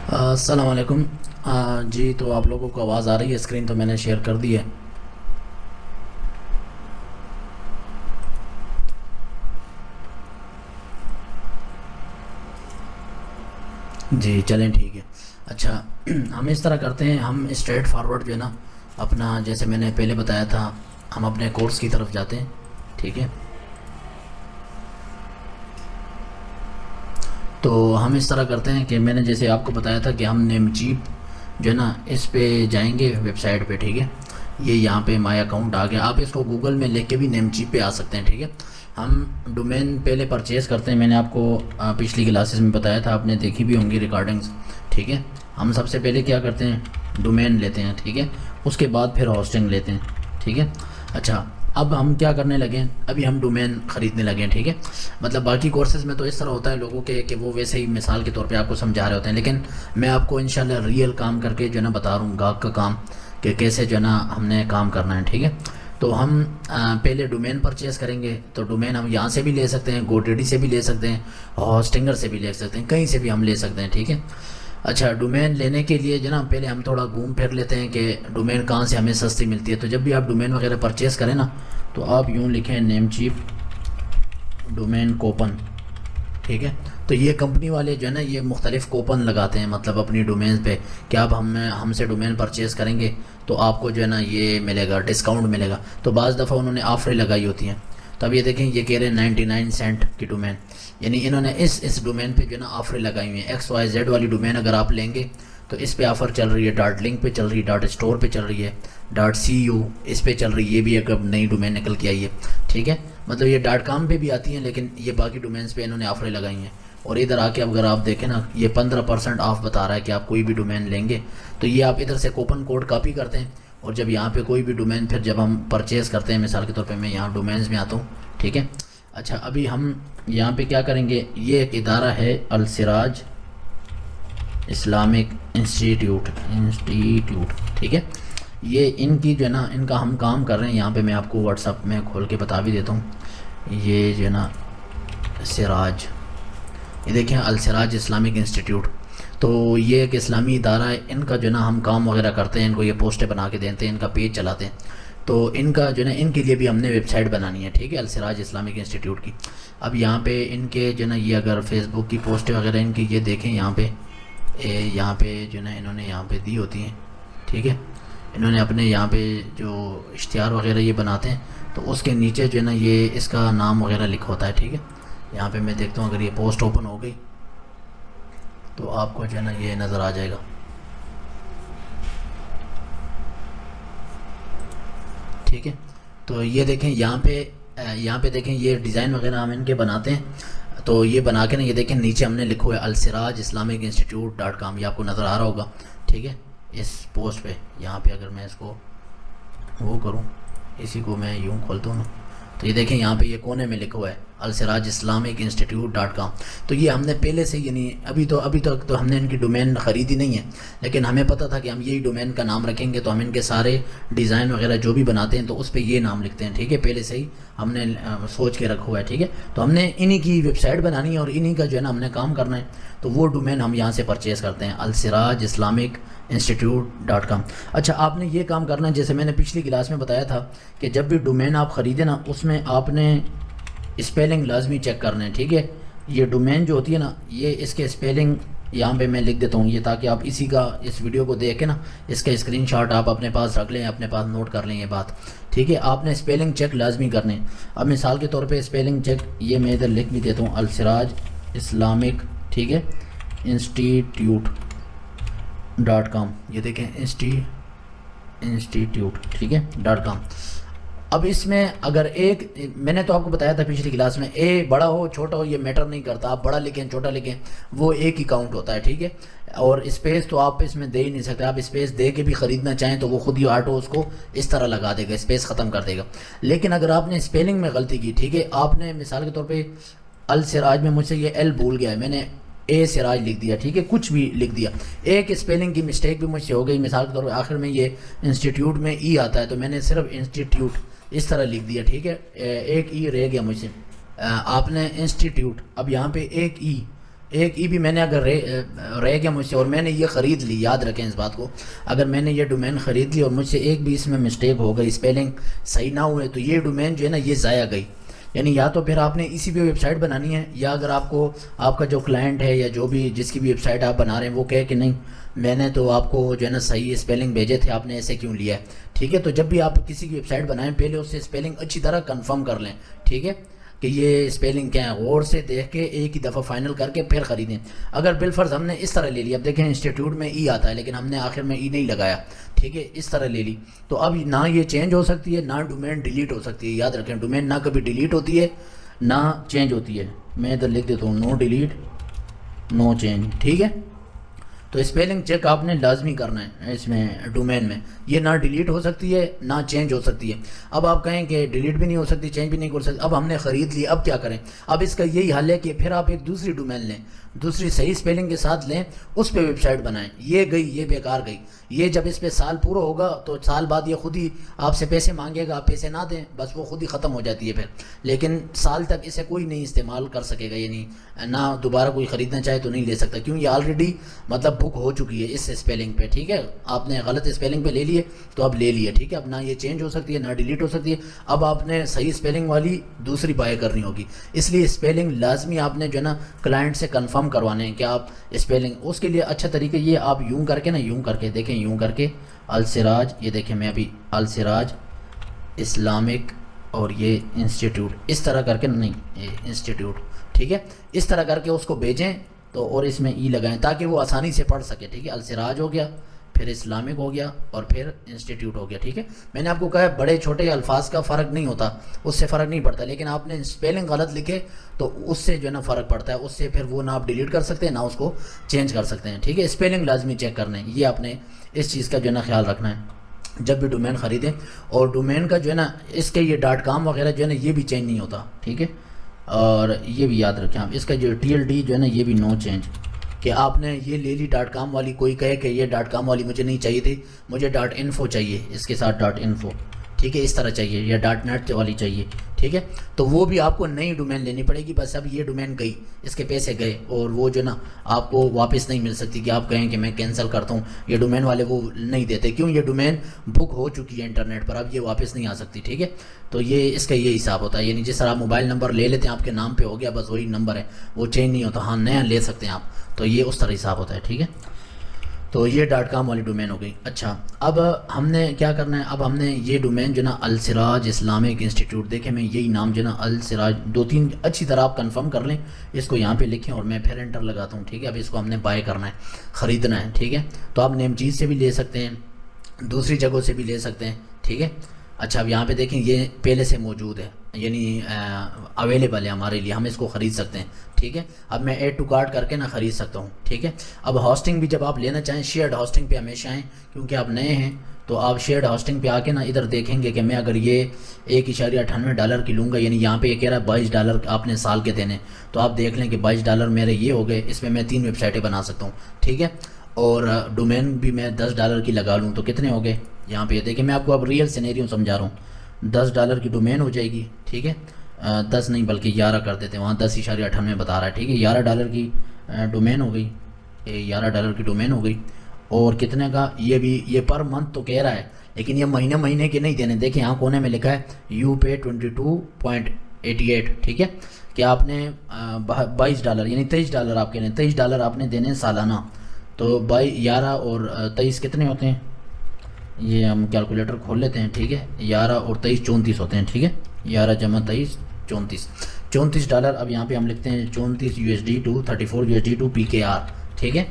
السلام علیکم۔ جی تو آپ لوگوں کو آواز آ رہی ہے؟ اسکرین تو میں نے شیئر کر دی ہے۔ جی چلیں ٹھیک ہے۔ اچھا ہم اس طرح کرتے ہیں، ہم اسٹریٹ فارورڈ جو ہے نا اپنا، جیسے میں نے پہلے بتایا تھا، ہم اپنے کورس کی طرف جاتے ہیں، ٹھیک ہے۔ تو ہم اس طرح کرتے ہیں کہ میں نے جیسے آپ کو بتایا تھا کہ ہم نیم چیپ جو ہے نا اس پہ جائیں گے، ویب سائٹ پہ، ٹھیک ہے۔ یہ یہاں پہ مائی اکاؤنٹ آ گیا، آپ اس کو گوگل میں لکھ کے بھی نیم چیپ پہ آ سکتے ہیں، ٹھیک ہے۔ ہم ڈومین پہلے پرچیز کرتے ہیں، میں نے آپ کو پچھلی کلاسز میں بتایا تھا، آپ نے دیکھی بھی ہوں گی ریکارڈنگز، ٹھیک ہے۔ ہم سب سے پہلے کیا کرتے ہیں، ڈومین لیتے ہیں، ٹھیک ہے۔ اس کے بعد پھر ہوسٹنگ لیتے ہیں، ٹھیک ہے۔ اچھا اب ہم کیا کرنے لگے ہیں، ابھی ہم ڈومین خریدنے لگے ہیں، ٹھیک ہے۔ مطلب باقی کورسز میں تو اس طرح ہوتا ہے لوگوں کے کہ وہ ویسے ہی مثال کے طور پہ آپ کو سمجھا رہے ہوتے ہیں، لیکن میں آپ کو انشاءاللہ ریئل کام کر کے جو ہے نا بتا رہا ہوں، گاہک کا کام کہ کیسے جو ہے نا ہم نے کام کرنا ہے، ٹھیک ہے۔ تو ہم پہلے ڈومین پرچیز کریں گے، تو ڈومین ہم یہاں سے بھی لے سکتے ہیں، گو ڈی ڈی سے بھی لے سکتے ہیں، ہوسٹنگر سے بھی لے سکتے ہیں، کہیں سے بھی ہم لے سکتے ہیں، ٹھیک ہے۔ اچھا ڈومین لینے کے لیے جناب پہلے ہم تھوڑا گھوم پھر لیتے ہیں کہ ڈومین کہاں سے ہمیں سستی ملتی ہے۔ تو جب بھی آپ ڈومین وغیرہ پرچیز کریں نا، تو آپ یوں لکھیں نیم چیپ ڈومین کوپن، ٹھیک ہے۔ تو یہ کمپنی والے جو ہے نا یہ مختلف کوپن لگاتے ہیں، مطلب اپنی ڈومینز پہ کہ آپ ہم سے ڈومین پرچیز کریں گے تو آپ کو جو ہے نا یہ ملے گا، ڈسکاؤنٹ ملے گا۔ تو بعض دفعہ انہوں نے آفریں لگائی ہوتی ہیں، تو اب یہ دیکھیں یہ کہہ رہے ہیں 99 سینٹ کی ڈومین، یعنی انہوں نے اس ڈومین پہ جو ہے نا آفریں لگائی ہوئی ہیں۔ ایکس وائی زیڈ والی ڈومین اگر آپ لیں گے تو اس پہ آفر چل رہی ہے، ڈاٹ لنک پہ چل رہی ہے، ڈاٹ اسٹور پہ چل رہی ہے، ڈاٹ سی یو اس پہ چل رہی ہے، یہ بھی ایک اب نئی ڈومین نکل کے آئی ہے، ٹھیک ہے۔ مطلب یہ ڈاٹ کام پہ بھی آتی ہیں، لیکن یہ باقی ڈومینس پہ انہوں نے آفریں لگائی ہیں۔ اور ادھر آ کے اگر آپ دیکھیں نا، یہ 15% آف بتا رہا ہے کہ آپ کوئی بھی ڈومین لیں گے تو یہ آپ ادھر سے کوپن کوڈ کاپی کرتے ہیں، اور جب یہاں پہ کوئی بھی ڈومین پھر جب ہم پرچیز کرتے ہیں، مثال کے طور پہ میں یہاں ڈومینز میں آتا ہوں، ٹھیک ہے۔ اچھا ابھی ہم یہاں پہ کیا کریں گے، یہ ایک ادارہ ہے السراج اسلامک انسٹیٹیوٹ، ٹھیک ہے۔ یہ ان کی جو ہے نا ان کا ہم کام کر رہے ہیں، یہاں پہ میں آپ کو واٹس ایپ میں کھول کے بتا بھی دیتا ہوں۔ یہ جو ہے نا سراج، یہ دیکھیں السراج اسلامک انسٹیٹیوٹ، تو یہ ایک اسلامی ادارہ ہے، ان کا جو ہے نا ہم کام وغیرہ کرتے ہیں، ان کو یہ پوسٹیں بنا کے دیتے ہیں، ان کا پیج چلاتے ہیں۔ تو ان کا جو ہے نا ان کے لیے بھی ہم نے ویب سائٹ بنانی ہے، ٹھیک ہے، السراج اسلامک انسٹیٹیوٹ کی۔ اب یہاں پہ ان کے جو ہے نا یہ اگر فیس بک کی پوسٹیں وغیرہ ان کی یہ دیکھیں، یہاں پہ جو ہے نا انہوں نے یہاں پہ دی ہوتی ہیں، ٹھیک ہے۔ انہوں نے اپنے یہاں پہ جو اشتہار وغیرہ یہ بناتے ہیں تو اس کے نیچے جو ہے نا یہ اس کا نام وغیرہ لکھا ہوتا ہے، ٹھیک ہے۔ یہاں پہ میں دیکھتا ہوں، اگر یہ پوسٹ اوپن ہو گئی تو آپ کو جو ہے نا یہ نظر آ جائے گا، ٹھیک ہے۔ تو یہ دیکھیں یہاں پہ دیکھیں یہ ڈیزائن وغیرہ ہم ان کے بناتے ہیں، تو یہ بنا کے نا یہ دیکھیں نیچے ہم نے لکھا ہوا ہے السراج اسلامک انسٹیٹیوٹ .com، یہ آپ کو نظر آ رہا ہوگا، ٹھیک ہے۔ اس پوسٹ پہ یہاں پہ اگر میں اس کو وہ کروں، اسی کو میں یوں کھولتا ہوں نا، تو یہ دیکھیں یہاں پہ یہ کونے میں لکھا ہوا ہے السراج اسلامک انسٹیٹیوٹ .com۔ تو یہ ہم نے پہلے سے، یعنی ابھی تک تو ہم نے ان کی ڈومین خریدی نہیں ہے، لیکن ہمیں پتہ تھا کہ ہم یہی ڈومین کا نام رکھیں گے، تو ہم ان کے سارے ڈیزائن وغیرہ جو بھی بناتے ہیں تو اس پہ یہ نام لکھتے ہیں، ٹھیک ہے۔ پہلے سے ہی ہم نے سوچ کے رکھا ہوا ہے، ٹھیک ہے۔ تو ہم نے انہی کی ویب سائٹ بنانی ہے اور انہی کا جو ہے نا ہم نے کام کرنا ہے، تو وہ ڈومین ہم یہاں سے پرچیز کرتے ہیں، السراج اسلامک انسٹیٹیوٹ .com۔ اچھا آپ نے یہ کام کرنا ہے، جیسے میں نے پچھلی کلاس میں بتایا تھا کہ جب بھی ڈومین آپ خریدیں نا، اس میں آپ نے اسپیلنگ لازمی چیک کرنا ہے، ٹھیک ہے۔ یہ ڈومین جو ہوتی ہے نا، یہ اس کے اسپیلنگ یہاں پہ میں لکھ دیتا ہوں یہ، تاکہ آپ اس ویڈیو کو دیکھ کے نا اس کا اسکرین شاٹ آپ اپنے پاس رکھ لیں، اپنے پاس نوٹ کر لیں یہ بات، ٹھیک ہے۔ آپ نے اسپیلنگ چیک لازمی کرنے ہیں۔ اب مثال کے طور پہ اسپیلنگ چیک یہ میں ادھر لکھ بھی دیتا ہوں، السراج اسلامک، ٹھیک ہے، انسٹیٹیوٹ .com، یہ دیکھیں انسٹیٹیوٹ، ٹھیک ہے .com۔ اب اس میں اگر ایک، میں نے تو آپ کو بتایا تھا پچھلی کلاس میں، اے بڑا ہو چھوٹا ہو یہ میٹر نہیں کرتا، آپ بڑا لکھیں چھوٹا لکھیں وہ ایک ہی کاؤنٹ ہوتا ہے، ٹھیک ہے۔ اور اسپیس تو آپ اس میں دے ہی نہیں سکتے، آپ اسپیس دے کے بھی خریدنا چاہیں تو وہ خود ہی آٹو اس کو اس طرح لگا دے گا، اسپیس ختم کر دے گا۔ لیکن اگر آپ نے اسپیلنگ میں غلطی کی، ٹھیک ہے، آپ نے مثال کے طور پہ السراج میں مجھ سے یہ ایل بھول گیا ہے، میں نے اے سراج لکھ دیا، ٹھیک ہے، کچھ بھی لکھ دیا، ایک اسپیلنگ کی مسٹیک بھی مجھ سے ہو گئی، مثال کے طور پہ آخر میں یہ انسٹیٹیوٹ میں ای آتا ہے تو میں نے صرف انسٹیٹیوٹ اس طرح لکھ دیا، ٹھیک ہے، ایک ای رہ گیا مجھ سے، آپ نے انسٹیٹیوٹ، اب یہاں پہ ایک ای ایک ای بھی میں نے اگر رہ گیا مجھ سے اور میں نے یہ خرید لی، یاد رکھیں اس بات کو، اگر میں نے یہ ڈومین خرید لی اور مجھ سے ایک بھی اس میں مسٹیک ہو گئی، اسپیلنگ صحیح نہ ہوئے، تو یہ ڈومین جو ہے نا یہ ضائع گئی. یعنی یا تو پھر آپ نے اسی پہ ویب سائٹ بنانی ہے، یا اگر آپ کو آپ کا جو کلائنٹ ہے یا جو بھی جس کی بھی ویب سائٹ آپ بنا رہے ہیں وہ کہے کہ نہیں میں نے تو آپ کو جو ہے نا صحیح اسپیلنگ بھیجے تھے، آپ نے ایسے کیوں لیا ہے. ٹھیک ہے، تو جب بھی آپ کسی کی ویب سائٹ بنائیں پہلے اس سے اسپیلنگ اچھی طرح کنفرم کر لیں. ٹھیک ہے کہ یہ اسپیلنگ کیا ہے، غور سے دیکھ کے ایک ہی دفعہ فائنل کر کے پھر خریدیں. اگر بالفرض ہم نے اس طرح لے لیا، اب دیکھیں انسٹیٹیوٹ میں ای آتا ہے لیکن ہم نے آخر میں ای نہیں لگایا، ٹھیک ہے اس طرح لے لی، تو اب نہ یہ چینج ہو سکتی ہے نہ ڈومین ڈیلیٹ ہو سکتی ہے. یاد رکھیں ڈومین نہ کبھی ڈیلیٹ ہوتی ہے نہ چینج ہوتی ہے. میں ادھر لکھ دیتا ہوں نو ڈیلیٹ نو چینج. ٹھیک ہے، تو اسپیلنگ چیک آپ نے لازمی کرنا ہے اس میں ڈومین میں، یہ نہ ڈیلیٹ ہو سکتی ہے نہ چینج ہو سکتی ہے. اب آپ کہیں کہ ڈیلیٹ بھی نہیں ہو سکتی چینج بھی نہیں ہو سکتی، اب ہم نے خرید لی اب کیا کریں؟ اب اس کا یہی حل ہے کہ پھر آپ ایک دوسری ڈومین لیں، دوسری صحیح اسپیلنگ کے ساتھ لیں، اس پہ ویب سائٹ بنائیں. یہ گئی، یہ بیکار گئی، یہ جب اس پہ سال پورا ہوگا تو سال بعد یہ خود ہی آپ سے پیسے مانگے گا، آپ پیسے نہ دیں بس وہ خود ہی ختم ہو جاتی ہے پھر، لیکن سال تک اسے کوئی نہیں استعمال کر سکے گا، یعنی نہ دوبارہ کوئی خریدنا چاہے تو نہیں لے سکتا، کیوں یہ آلریڈی مطلب بک ہو چکی ہے اس اسپیلنگ پہ. ٹھیک ہے، آپ نے غلط اسپیلنگ پہ لے لیے تو اب لے لیے. ٹھیک ہے، اب نہ یہ چینج ہو سکتی ہے نہ ڈیلیٹ ہو سکتی ہے، اب آپ نے صحیح اسپیلنگ والی دوسری بائی کرنی ہوگی. اس لیے اسپیلنگ لازمی آپ نے جو ہے نا کلائنٹ سے کنفرم کروانے ہیں کہ آپ اسپیلنگ، اس کے لیے اچھا طریقہ یہ آپ یوں کر کے نا، یوں کر کے دیکھیں، یوں کر کے السراج، یہ دیکھیں میں ابھی السراج اسلامک اور یہ انسٹیٹیوٹ اس طرح کر کے، نہیں یہ انسٹیٹیوٹ، ٹھیک ہے اس طرح کر کے اس کو بھیجیں تو، اور اس میں ای لگائیں تاکہ وہ آسانی سے پڑھ سکے. ٹھیک ہے، السراج ہو گیا، پھر اسلامک ہو گیا اور پھر انسٹیٹیوٹ ہو گیا. ٹھیک ہے، میں نے آپ کو کہا ہے بڑے چھوٹے الفاظ کا فرق نہیں ہوتا، اس سے فرق نہیں پڑتا، لیکن آپ نے اسپیلنگ غلط لکھے تو اس سے جو ہے نا فرق پڑتا ہے، اس سے پھر وہ نہ آپ ڈیلیٹ کر سکتے ہیں نہ اس کو چینج کر سکتے ہیں. ٹھیک ہے، اسپیلنگ لازمی چیک کرنا ہے، یہ آپ نے اس چیز کا جو ہے نا خیال رکھنا ہے جب بھی ڈومین خریدیں. اور ڈومین کا جو ہے نا اس کے یہ .com وغیرہ جو ہے نا یہ بھی چینج نہیں ہوتا. ٹھیک ہے، اور یہ بھی یاد رکھیں آپ، اس کا جو TLD جو ہے نا یہ بھی نو چینج، کہ آپ نے یہ لے لی .com والی، کوئی کہے کہ یہ .com والی مجھے نہیں چاہیے تھی، مجھے .info چاہیے، اس کے ساتھ .info، ٹھیک ہے اس طرح چاہیے، یا .net والی چاہیے. ٹھیک ہے، تو وہ بھی آپ کو نئی ڈومین لینی پڑے گی. بس اب یہ ڈومین گئی، اس کے پیسے گئے، اور وہ جو نا آپ کو واپس نہیں مل سکتی کہ آپ کہیں کہ میں کینسل کرتا ہوں. یہ ڈومین والے وہ نہیں دیتے، کیوں؟ یہ ڈومین بک ہو چکی ہے انٹرنیٹ پر، اب یہ واپس نہیں آ سکتی. ٹھیک ہے، تو یہ اس کا یہ حساب ہوتا ہے. یعنی جس طرح آپ موبائل نمبر لے لیتے ہیں آپ کے نام پہ ہو گیا بس وہی نمبر ہے، وہ چینج نہیں ہوتا. ہاں نیا لے سکتے ہیں آپ، تو یہ اس طرح حساب ہوتا ہے. ٹھیک ہے، تو یہ .com والی ڈومین ہو گئی. اچھا، اب ہم نے کیا کرنا ہے؟ اب ہم نے یہ ڈومین جو نا السراج اسلامک انسٹیٹیوٹ، دیکھیں میں یہی نام جو نا السراج، 2-3 اچھی طرح آپ کنفرم کر لیں، اس کو یہاں پہ لکھیں اور میں پھر انٹر لگاتا ہوں. ٹھیک ہے، اب اس کو ہم نے بائی کرنا ہے، خریدنا ہے. ٹھیک ہے، تو آپ نیم چیز سے بھی لے سکتے ہیں، دوسری جگہوں سے بھی لے سکتے ہیں. ٹھیک ہے، اچھا اب یہاں پہ دیکھیں یہ پہلے سے موجود ہے، یعنی اویلیبل ہے ہمارے لیے، ہم اس کو خرید سکتے ہیں. ٹھیک ہے، اب میں ایڈ ٹو کارٹ کر کے نہ خرید سکتا ہوں. ٹھیک ہے، اب ہاسٹنگ بھی جب آپ لینا چاہیں شیئرڈ ہاسٹنگ پہ ہمیشہ آئیں، کیونکہ آپ نئے ہیں تو آپ شیئرڈ ہاسٹنگ پہ آ کے نا ادھر دیکھیں گے کہ میں اگر یہ $1.98 کی لوں گا، یعنی یہاں پہ یہ کہہ رہا ہے $22 آپ نے سال کے دینے، تو آپ دیکھ لیں کہ $22 میرے یہ ہو گئے، اس میں میں 3 ویب سائٹیں بنا سکتا ہوں. ٹھیک ہے، اور ڈومین بھی میں $10 کی لگا لوں تو کتنے ہو گئے؟ یہاں پہ یہ دیکھیں، میں آپ کو اب ریئل سینیریو سمجھا رہا ہوں. $10 کی ڈومین ہو جائے گی. ٹھیک ہے، 10 نہیں بلکہ 11 کر دیتے ہیں، وہاں 10.98 بتا رہا ہے. ٹھیک ہے، $11 کی ڈومین ہو گئی، $11 کی ڈومین ہو گئی. اور کتنے کا؟ یہ بھی یہ پر منتھ تو کہہ رہا ہے، لیکن یہ مہینے کے نہیں دینے. دیکھیں یہاں کونے میں لکھا ہے یو پے 22.88. ٹھیک ہے، کہ آپ نے $22 یعنی $23 آپ کے لیں، $23 آپ نے دینے سالانہ. تو 11 اور 23 کتنے ہوتے ہیں؟ یہ ہم کیلکولیٹر کھول لیتے ہیں. ٹھیک ہے، 11 اور 23 34 ہوتے ہیں. ٹھیک ہے، 11 جمع 23 $34. اب یہاں پہ ہم لکھتے ہیں 34 USD to 34 USD to PKR. ٹھیک ہے،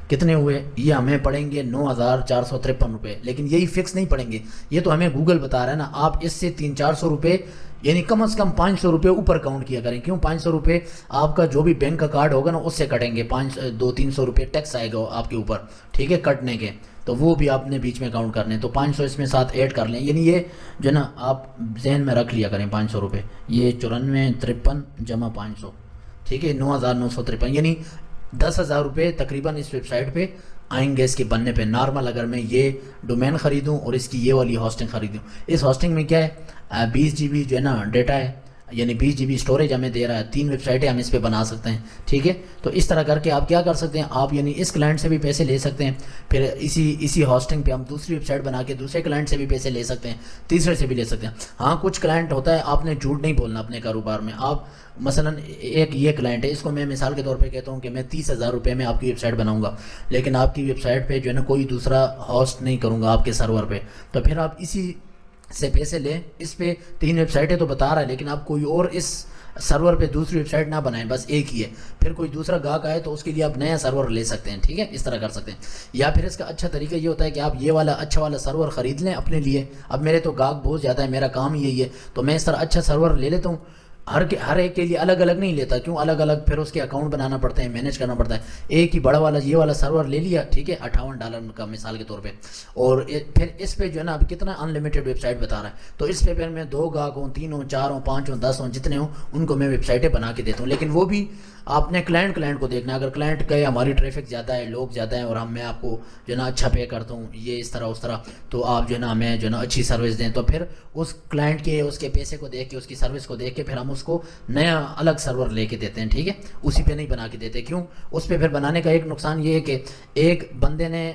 کتنے ہوئے؟ یہ ہمیں پڑیں گے 9,453 روپے. لیکن یہی فکس نہیں پڑیں گے، یہ تو ہمیں گوگل بتا رہا ہے نا. آپ اس سے 300-400 روپے، یعنی کم از کم 500 روپے اوپر کاؤنٹ کیا کریں. کیوں 500 روپے؟ آپ کا جو بھی بینک کا کارڈ ہوگا نا اس سے کٹیں گے، 200-300 روپے ٹیکس آئے گا آپ کے اوپر. ٹھیک ہے، کٹنے کے، تو وہ بھی آپ نے بیچ میں کاؤنٹ کرنے، تو 500 اس میں ساتھ ایڈ کر لیں. یعنی یہ جو ہے نا آپ ذہن میں رکھ لیا کریں 500 روپے. یہ 9453 جمع 500. ٹھیک ہے، 9,953، یعنی 10,000 روپے تقریباً اس ویب سائٹ پہ آئیں گے اس کے بننے پہ نارمل. اگر میں یہ ڈومین خریدوں اور اس کی یہ والی ہاسٹنگ خریدوں، اس ہاسٹنگ میں کیا ہے 20 GB جو ہے نا ڈیٹا ہے، یعنی 20 GB اسٹوریج ہمیں دے رہا ہے, 3 ویب سائٹیں ہم اس پہ بنا سکتے ہیں, ٹھیک ہے. تو اس طرح کر کے آپ کیا کر سکتے ہیں, آپ یعنی اس کلائنٹ سے بھی پیسے لے سکتے ہیں, پھر اسی ہاسٹنگ پہ ہم دوسری ویب سائٹ بنا کے دوسرے کلائنٹ سے بھی پیسے لے سکتے ہیں, تیسرے سے بھی لے سکتے ہیں. ہاں کچھ کلائنٹ ہوتا ہے آپ نے جھوٹ نہیں بولنا اپنے کاروبار میں. آپ مثلا ایک یہ کلائنٹ ہے, اس کو میں مثال کے طور پہ کہتا ہوں کہ میں 30,000 روپے میں آپ کی ویب سائٹ بناؤں گا, لیکن آپ کی ویب سائٹ پہ جو ہے نا کوئی دوسرا ہوسٹ نہیں کروں گا آپ کے سرور پہ, تو پھر آپ اسی سے پیسے لیں. اس پہ 3 ویب سائٹیں تو بتا رہا ہے, لیکن آپ کوئی اور اس سرور پہ دوسری ویب سائٹ نہ بنائیں, بس ایک ہی ہے. پھر کوئی دوسرا گاہک آئے تو اس کے لیے آپ نیا سرور لے سکتے ہیں, ٹھیک ہے, اس طرح کر سکتے ہیں. یا پھر اس کا اچھا طریقہ یہ ہوتا ہے کہ آپ یہ والا اچھا والا سرور خرید لیں اپنے لیے. اب میرے تو گاہک بہت زیادہ ہے, میرا کام ہی یہی ہے, تو میں اس طرح اچھا سرور لے لیتا ہوں. ہر ایک کے لیے الگ الگ نہیں لیتا, کیوں الگ الگ پھر اس کے اکاؤنٹ بنانا پڑتے ہیں, مینیج کرنا پڑتا ہے. ایک ہی بڑا والا یہ والا سرور لے لیا, ٹھیک ہے, $58 کا مثال کے طور پہ, اور پھر اس پہ جو ہے نا اب کتنا ان لمیٹڈ ویب سائٹ بتا رہا ہے, تو اس پہ پھر میں 2 گاہک ہوں, 3 ہوں, 4 ہوں, 5 ہوں, 10 ہوں, جتنے ہوں ان کو میں ویب سائٹیں بنا کے دیتا ہوں. لیکن وہ بھی آپ نے کلائنٹ کو دیکھنا ہے. اگر کلائنٹ کہے ہماری ٹریفک زیادہ ہے, لوگ زیادہ ہیں, اور میں آپ کو جو ہے نا اچھا پے کرتا ہوں, یہ اس طرح اس طرح, تو آپ جو ہے نا ہمیں جو ہے نا اچھی سروس دیں, تو پھر اس کلائنٹ کے اس کے پیسے کو دیکھ کے, اس کی سروس کو دیکھ کے پھر ہم اس کو نیا الگ سرور لے کے دیتے ہیں, ٹھیک ہے. اسی پہ نہیں بنا کے دیتے. کیوں؟ اس پہ پھر بنانے کا ایک نقصان یہ ہے کہ ایک بندے نے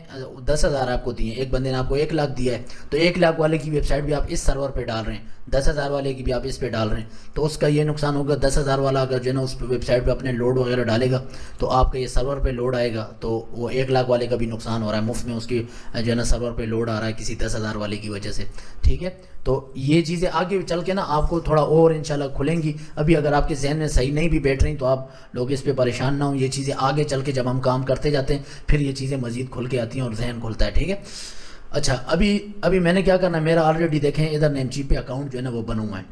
10,000 آپ کو دیے, ایک بندے نے آپ کو 1 لاکھ دیا ہے, تو 1 لاکھ والے کی ویب سائٹ بھی آپ اس سرور پہ ڈال رہے ہیں, 10,000 والے کی بھی آپ اس پہ ڈال رہے ہیں, تو اس کا یہ نقصان ہوگا. 10,000 والا اگر جو ہے نا اس ویب سائٹ پہ اپنے لوڈ وغیرہ ڈالے گا تو آپ کا یہ سرور پہ لوڈ آئے گا, تو وہ 1 لاکھ والے کا بھی نقصان ہو رہا ہے, مفت میں اس کی جو ہے نا سرور پہ لوڈ آ رہا ہے کسی 10,000 والے کی وجہ سے, ٹھیک ہے. تو یہ چیزیں آگے چل کے نا آپ کو تھوڑا اور انشاءاللہ کھلیں گی. ابھی اگر آپ کے ذہن میں صحیح نہیں بھی بیٹھ رہی تو آپ لوگ اس پہ پریشان نہ ہوں. یہ چیزیں آگے چل کے جب ہم کام کرتے جاتے ہیں پھر یہ چیزیں مزید کھل کے آتی ہیں اور ذہن کھلتا ہے, ٹھیک ہے. اچھا, ابھی میں نے کیا کرنا ہے, میرا آلریڈی دیکھیں ادھر نیم چیپ پہ اکاؤنٹ جو ہے نا وہ بنا ہوا ہے.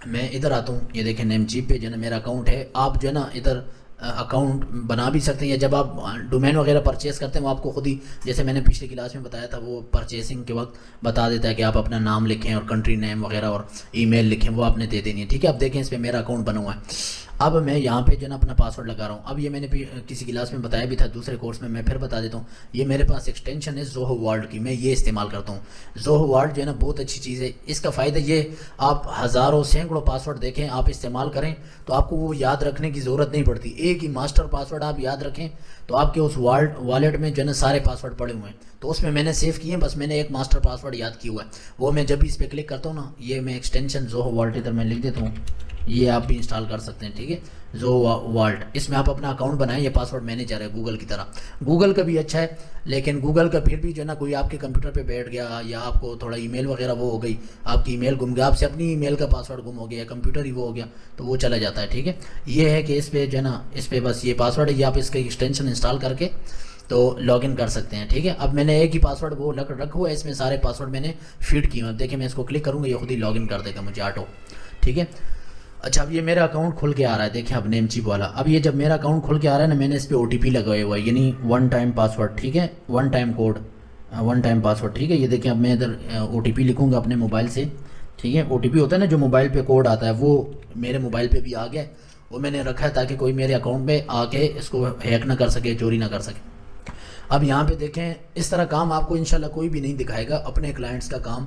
میں ادھر آتا ہوں, یہ دیکھیں نیم چیپ پہ جو ہے نا میرا اکاؤنٹ ہے. آپ جو ہے نا ادھر اکاؤنٹ بنا بھی سکتے ہیں, یا جب آپ ڈومین وغیرہ پرچیز کرتے ہیں وہ آپ کو خود ہی, جیسے میں نے پچھلی کلاس میں بتایا تھا, وہ پرچیزنگ کے وقت بتا دیتا ہے کہ آپ اپنا نام لکھیں اور کنٹری نیم وغیرہ اور ای میل لکھیں, وہ آپ نے دے دینی ہے, ٹھیک ہے. اب دیکھیں اس پہ میرا اکاؤنٹ بنا ہوا ہے. اب میں یہاں پہ جو ہے نا اپنا پاسورڈ لگا رہا ہوں. اب یہ میں نے کسی کلاس میں بتایا بھی تھا, دوسرے کورس میں پھر بتا دیتا ہوں. یہ میرے پاس ایکسٹینشن ہے زوہو والٹ کی, میں یہ استعمال کرتا ہوں. زوہو والٹ جو ہے نا بہت اچھی چیز ہے. اس کا فائدہ یہ, آپ ہزاروں سینکڑوں پاسورڈ دیکھیں, آپ استعمال کریں تو آپ کو وہ یاد رکھنے کی ضرورت نہیں پڑتی. ایک ہی ماسٹر پاسورڈ آپ یاد رکھیں تو آپ کے اس والیٹ میں جو ہے نا سارے پاسورڈ پڑے ہوئے ہیں, تو اس میں نے سیو کیے ہیں, بس میں نے ایک ماسٹر پاسورڈ یاد کیا ہوا ہے. وہ میں جب بھی اس پہ کلک کرتا ہوں نا, یہ میں ایکسٹینشن زوہو والٹ ادھر میں لکھ دیتا ہوں, یہ آپ بھی انسٹال کر سکتے ہیں, ٹھیک ہے. زوہو والٹ, اس میں آپ اپنا اکاؤنٹ بنائیں. یہ پاسورڈ مینیجر ہے گوگل کی طرح. گوگل کا بھی اچھا ہے, لیکن گوگل کا پھر بھی جو ہے نا کوئی آپ کے کمپیوٹر پہ بیٹھ گیا, یا آپ کو تھوڑا ای میل وغیرہ وہ ہو گئی, آپ کی ای میل گم گیا, آپ سے اپنی ای میل کا پاسورڈ گم ہو گیا, یا کمپیوٹر ہی وہ ہو گیا, تو وہ چلا جاتا ہے, ٹھیک ہے. یہ ہے کہ اس پہ جو ہے نا اس پہ بس یہ پاسورڈ ہے, یہ آپ اس کا ایکسٹینشن انسٹال کر کے تو لاگ ان کر سکتے ہیں, ٹھیک ہے. اب میں نے ایک ہی پاسورڈ وہ رکھا ہوا ہے, اس میں سارے پاسورڈ میں نے فیڈ کیے ہیں. دیکھیں میں اس کو کلک کروں گا, یہ خود ہی لاگ ان کر دے گا مجھے آٹو, ٹھیک ہے. اچھا, اب یہ میرا اکاؤنٹ کھل کے آ رہا ہے, دیکھیں اب نیم چیپ والا. اب یہ جب میرا اکاؤنٹ کھل کے آ رہا ہے نا, میں نے اس پہ OTP لگایا ہوا ہے, یعنی 1 ٹائم پاسورڈ, ٹھیک ہے, 1 ٹائم کوڈ, 1 ٹائم پاسورڈ, ٹھیک ہے. یہ دیکھیں اب میں ادھر OTP لکھوں گا اپنے موبائل سے, ٹھیک ہے. OTP ہوتا ہے نا جو موبائل پہ کوڈ آتا ہے, وہ میرے موبائل پہ بھی آ گیا, وہ میں نے رکھا ہے تاکہ کوئی میرے اکاؤنٹ میں آ کے اس کو ہیک نہ کر سکے, چوری نہ کر سکے. اب یہاں پہ دیکھیں اس طرح کام آپ کو انشاءاللہ کوئی بھی نہیں دکھائے گا. اپنے کلائنٹس کا کام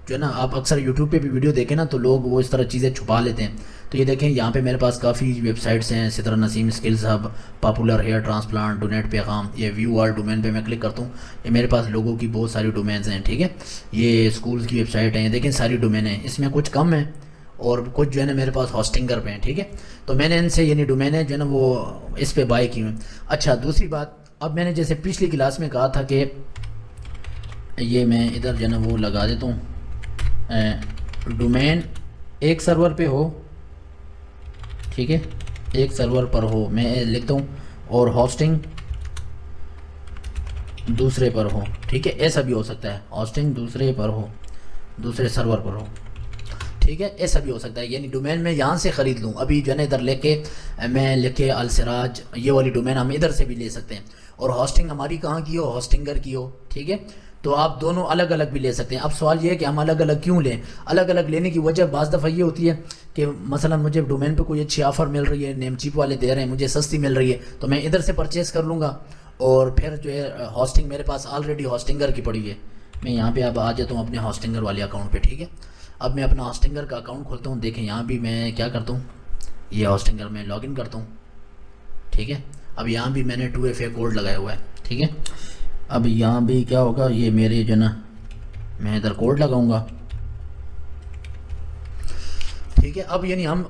جو ہے نا, آپ اکثر یوٹیوب پہ بھی ویڈیو دیکھیں نا تو لوگ وہ اس طرح چیزیں چھپا لیتے ہیں. تو یہ دیکھیں یہاں پہ میرے پاس کافی ویب سائٹس ہیں, سترہ Naseem skills hub, popular hair transplant, donate پیغام. یہ ویو آل ڈومین پہ میں کلک کرتا ہوں, یہ میرے پاس لوگوں کی بہت ساری ڈومینز ہیں, ٹھیک ہے. یہ اسکولز کی ویب سائٹ ہیں, دیکھیں ساری ڈومین ہیں, اس میں کچھ کم ہیں اور کچھ جو ہے نا میرے پاس ہاسٹنگر پہ ہیں, ٹھیک ہے. تو میں نے ان سے یعنی ڈومینیں جو ہے نا وہ اس پہ بائی کی ہوئی. اچھا, دوسری بات, اب میں نے جیسے پچھلی کلاس میں کہا تھا کہ یہ میں ادھر جو ہے نا وہ لگا دیتا ہوں, ڈومین ایک سرور پہ ہو, ٹھیک ہے, ایک سرور پر ہو, میں لکھتا ہوں, اور ہاسٹنگ دوسرے پر ہو, ٹھیک ہے. ایسا بھی ہو سکتا ہے, ہاسٹنگ دوسرے پر ہو, دوسرے سرور پر ہو, ٹھیک ہے. ایسا بھی ہو سکتا ہے, یعنی ڈومین میں یہاں سے خرید لوں. ابھی جو ہے نا ادھر لکھ کے السراج, یہ والی ڈومین ہم ادھر سے بھی لے سکتے ہیں, اور ہاسٹنگ ہماری کہاں کی ہو, ہاسٹنگر کی ہو, ٹھیک ہے. تو آپ دونوں الگ الگ بھی لے سکتے ہیں. اب سوال یہ ہے کہ ہم الگ الگ کیوں لیں. الگ الگ لینے کی وجہ بعض دفعہ یہ ہوتی ہے کہ مثلا مجھے ڈومین پہ کوئی اچھی آفر مل رہی ہے, نیم چیپ والے دے رہے ہیں, مجھے سستی مل رہی ہے, تو میں ادھر سے پرچیز کر لوں گا, اور پھر جو ہے ہاسٹنگ میرے پاس آلریڈی ہاسٹنگر کی پڑی ہے. میں یہاں پہ اب آ جاتا ہوں اپنے ہاسٹنگر والے اکاؤنٹ پہ, ٹھیک ہے. اب میں اپنا ہاسٹنگر کا اکاؤنٹ کھولتا ہوں. دیکھیں یہاں بھی میں کیا کرتا ہوں, یہ ہاسٹنگر میں لاگ ان کرتا ہوں. ٹھیک ہے, اب یہاں بھی میں نے 2FA کوڈ لگایا ہوا ہے. ٹھیک ہے, اب یہاں بھی کیا ہوگا, یہ میرے جو نا میں ادھر کوڈ لگاؤں گا. ٹھیک ہے, اب یعنی ہم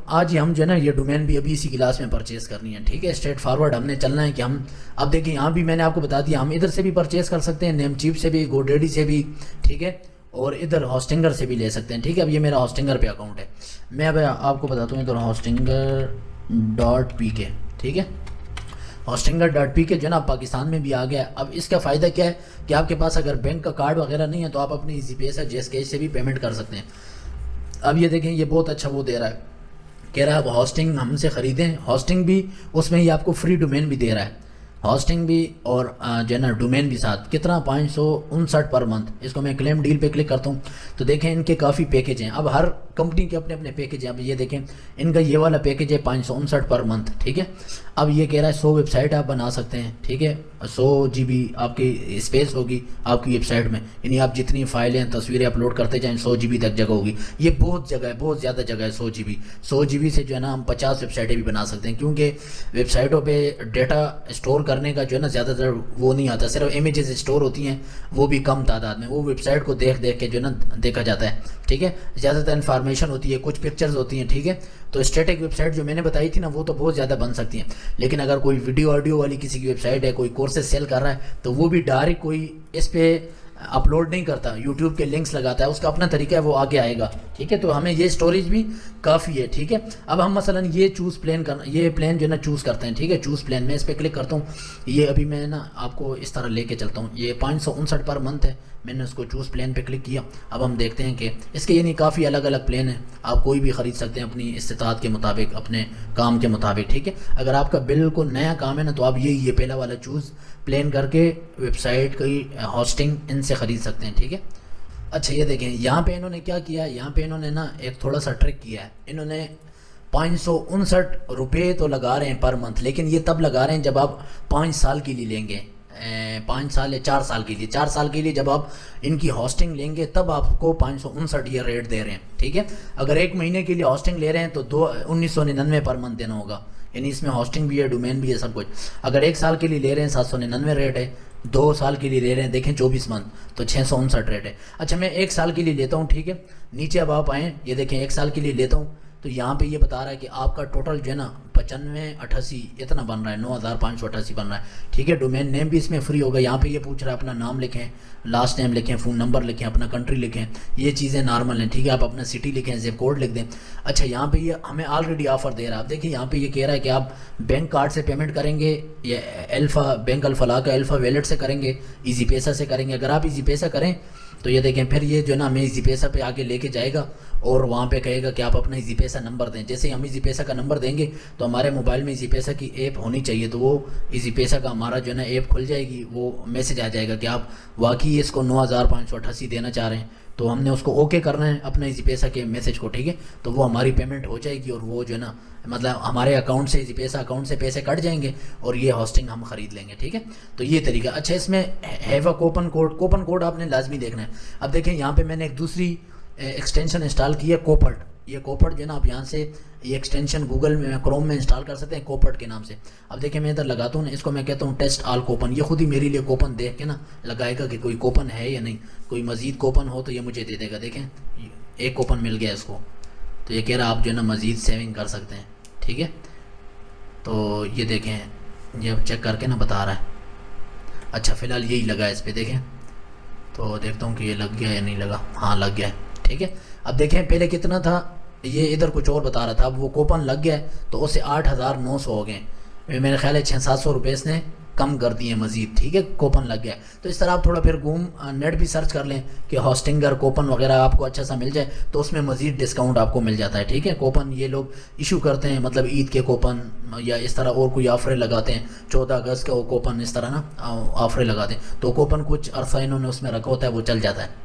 جو ہے نا یہ ڈومین بھی ابھی اسی کلاس میں پرچیز کرنی ہے. ٹھیک ہے, اسٹریٹ فارورڈ ہم نے چلنا ہے کہ ہم اب دیکھیں یہاں بھی میں نے آپ کو بتا دیا ہم ادھر سے بھی پرچیز کر سکتے ہیں, نیم چیپ سے بھی, GoDaddy سے بھی. ٹھیک ہے, اور ادھر ہاسٹنگر سے بھی لے سکتے ہیں. ٹھیک ہے, اب یہ میرا ہاسٹنگر پہ اکاؤنٹ ہے. میں اب آپ کو بتاتا ہوں ادھر hostingr.pk. ٹھیک ہے, hostingr.pk جو ہے نا پاکستان میں بھی آ گیا ہے. اب اس کا فائدہ کیا ہے کہ آپ کے پاس اگر بینک کا کارڈ وغیرہ نہیں ہے تو آپ اپنی ایزی پیسہ JSK سے بھی پیمنٹ کر سکتے ہیں. اب یہ دیکھیں یہ بہت اچھا وہ دے رہا ہے, کہہ رہا ہے اب ہاسٹنگ ہم سے خریدیں. ہاسٹنگ بھی اس میں ہی آپ کو فری ڈومین بھی دے رہا ہے, ہاسٹنگ بھی اور جو ہے نا ڈومین بھی ساتھ. کتنا 559 پر منتھ. اس کو میں کلیم ڈیل پہ کلک کرتا ہوں تو دیکھیں ان کے کافی پیکیج ہیں. اب ہر کمپنی کے اپنے اپنے پیکیج ہیں. اب یہ دیکھیں ان کا یہ والا پیکیج ہے 559 پر منتھ. ٹھیک ہے, اب یہ کہہ رہا ہے 100 ویب سائٹ آپ بنا سکتے ہیں. ٹھیک ہے, 100 GB آپ کی اسپیس ہوگی آپ کی ویب سائٹ میں, یعنی آپ جتنی فائلیں تصویریں اپلوڈ کرتے جائیں 100 GB تک جگہ ہوگی. یہ بہت جگہ ہے, بہت زیادہ جگہ ہے. 100 GB سے جو ہے نا ہم 50 ویب سائٹیں بھی بنا سکتے ہیں, کیونکہ ویب سائٹوں پہ ڈیٹا اسٹور کرنے کا جو ہے نا زیادہ تر وہ نہیں آتا, صرف امیجز اسٹور ہوتی ہیں وہ بھی کم تعداد میں. وہ ویب سائٹ کو دیکھ کے جو ہے نا دیکھا جاتا ہے. ٹھیک ہے, زیادہ تر انفارمیشن ہوتی ہے, کچھ پکچرز ہوتی ہیں. ٹھیک ہے, تو اسٹیٹک ویب سائٹ جو میں نے بتائی تھی نا وہ تو بہت زیادہ بن سکتی ہیں, لیکن اگر کوئی ویڈیو آڈیو والی کسی کی ویب سائٹ ہے, کوئی کورسز سیل کر رہا ہے تو وہ بھی ڈائریکٹ کوئی اس پہ اپلوڈ نہیں کرتا, یوٹیوب کے لنکس لگاتا ہے, اس کا اپنا طریقہ ہے, وہ آگے آئے گا. ٹھیک ہے, تو ہمیں یہ اسٹوریج بھی کافی ہے. ٹھیک ہے, اب ہم مثلا یہ یہ پلان جو ہے نا چوز کرتے ہیں. ٹھیک ہے, چوز پلان میں اس پہ کلک کرتا ہوں. یہ ابھی میں نا آپ کو اس طرح لے کے چلتا ہوں. یہ 559 پر منتھ ہے, میں نے اس کو چوز پلان پہ کلک کیا. اب ہم دیکھتے ہیں کہ اس کے یعنی کافی الگ الگ پلان ہیں, آپ کوئی بھی خرید سکتے ہیں اپنی استطاعت کے مطابق, اپنے کام کے مطابق. ٹھیک ہے, اگر آپ کا بالکل نیا کام ہے نا تو آپ یہ پہلا والا چوز پلان کر کے ویب سائٹ کی ہاسٹنگ ان سے خرید سکتے ہیں. ٹھیک ہے, اچھا یہ دیکھیں یہاں پہ انہوں نے کیا کیا, یہاں پہ انہوں نے نا ایک تھوڑا سا ٹرک کیا ہے. انہوں نے 559 روپے تو لگا رہے ہیں پر منتھ, لیکن یہ تب لگا رہے ہیں جب آپ 5 سال کے لیے لیں گے, 5 سال یا 4 سال کے لیے. 4 سال کے لیے جب آپ ان کی ہاسٹنگ لیں گے تب آپ کو 559 یہ ریٹ دے رہے ہیں. ٹھیک ہے, اگر ایک مہینے کے لیے ہاسٹنگ لے رہے ہیں تو 1999 پر منتھ دینا ہوگا, یعنی اس میں ہاسٹنگ بھی ہے, ڈومین بھی ہے, سب کچھ. اگر ایک سال کے لیے لے رہے ہیں 799 ریٹ ہے, 2 سال کے لیے لے رہے ہیں دیکھیں 24 منتھ تو 659 ریٹ ہے. اچھا میں 1 سال کے لیے لیتا ہوں. ٹھیک ہے, نیچے اب آپ آئیں, یہ دیکھیں 1 سال کے لیے لیتا ہوں تو یہاں پہ یہ بتا رہا ہے کہ آپ کا ٹوٹل جو ہے نا 9588 اتنا بن رہا ہے, 9588 بن رہا ہے. ٹھیک ہے, ڈومین نیم بھی اس میں فری ہوگا. یہاں پہ یہ پوچھ رہا ہے اپنا نام لکھیں, لاسٹ نیم لکھیں, فون نمبر لکھیں, اپنا کنٹری لکھیں, یہ چیزیں نارمل ہیں. ٹھیک ہے, آپ اپنا سٹی لکھیں, زپ کوڈ لکھ دیں. اچھا یہاں پہ یہ ہمیں آلریڈی آفر دے رہا ہے. آپ دیکھیں یہاں پہ یہ کہہ رہا ہے کہ آپ بینک کارڈ سے پیمنٹ کریں گے یا بینک الفلاح کا الفا ویلٹ سے کریں گے, ایزی پیسہ سے کریں گے. اگر آپ ایزی پیسہ کریں تو یہ دیکھیں پھر یہ جو ہے نا ہمیں ایزی پیسہ پہ آگے لے کے جائے گا اور وہاں پہ کہے گا کہ آپ اپنا ایزی پیسہ نمبر دیں. جیسے ہم ایزی پیسہ کا نمبر دیں گے تو ہمارے موبائل میں ایزی پیسہ کی ایپ ہونی چاہیے, تو وہ ایزی پیسہ کا ہمارا جو ہے نا ایپ کھل جائے گی, وہ میسج آ جائے گا کہ آپ واقعی اس کو 9588 دینا چاہ رہے ہیں. تو ہم نے اس کو اوکے کرنا ہے اپنا ایزی پیسہ کے میسج کو. ٹھیک ہے, تو وہ ہماری پیمنٹ ہو جائے گی اور وہ جو ہے نا مطلب ہمارے اکاؤنٹ سے ایزی پیسہ اکاؤنٹ سے پیسے کٹ جائیں گے اور یہ ہاسٹنگ ہم خرید لیں گے. ٹھیک ہے, تو یہ طریقہ. اچھا اس میں ہیو اے کوپن کوڈ آپ نے لازمی دیکھنا ہے. اب دیکھیں یہاں پہ میں نے ایک دوسری ایکسٹینشن انسٹال کی ہے, کوپٹ. یہ کوپٹ جو ہے نا آپ یہاں سے یہ ایکسٹینشن گوگل میں کروم میں انسٹال کر سکتے ہیں کوپٹ کے نام سے. اب دیکھیں میں ادھر لگاتا ہوں نا, اس کو میں کہتا ہوں ٹیسٹ آل کوپن. یہ خود ہی میرے لیے کوپن دیکھ کے نا لگائے گا کہ کوئی کوپن ہے یا نہیں, کوئی مزید کوپن ہو تو یہ مجھے دے دے گا. دیکھیں ایک کوپن مل گیا اس کو, تو یہ کہہ رہا آپ جو ہے نا مزید سیونگ کر سکتے ہیں. ٹھیک ہے, تو یہ دیکھیں یہ اب چیک کر کے نا بتا رہا ہے. اچھا فی الحال یہی لگا ہے اس پہ, دیکھیں تو دیکھتا ہوں کہ یہ لگ گیا یا نہیں لگا. ہاں لگ گیا ہے. ٹھیک ہے, اب دیکھیں پہلے کتنا تھا, یہ ادھر کچھ اور بتا رہا تھا, اب وہ کوپن لگ گیا ہے تو اسے 8900 ہو گئے. میرے خیال ہے 600-700 روپے اس نے کم کر دیے مزید. ٹھیک ہے, کوپن لگ گیا ہے. تو اس طرح آپ تھوڑا پھر نیٹ بھی سرچ کر لیں کہ ہاسٹنگر کوپن وغیرہ آپ کو اچھا سا مل جائے تو اس میں مزید ڈسکاؤنٹ آپ کو مل جاتا ہے. ٹھیک ہے, کوپن یہ لوگ ایشو کرتے ہیں, مطلب عید کے کوپن یا اس طرح اور کوئی آفریں لگاتے ہیں, 14 اگست کا وہ کوپن اس طرح نا آفریں لگاتے ہیں, تو کوپن کچھ عرصہ انہوں نے اس میں رکھا ہوتا ہے, وہ چل جاتا ہے.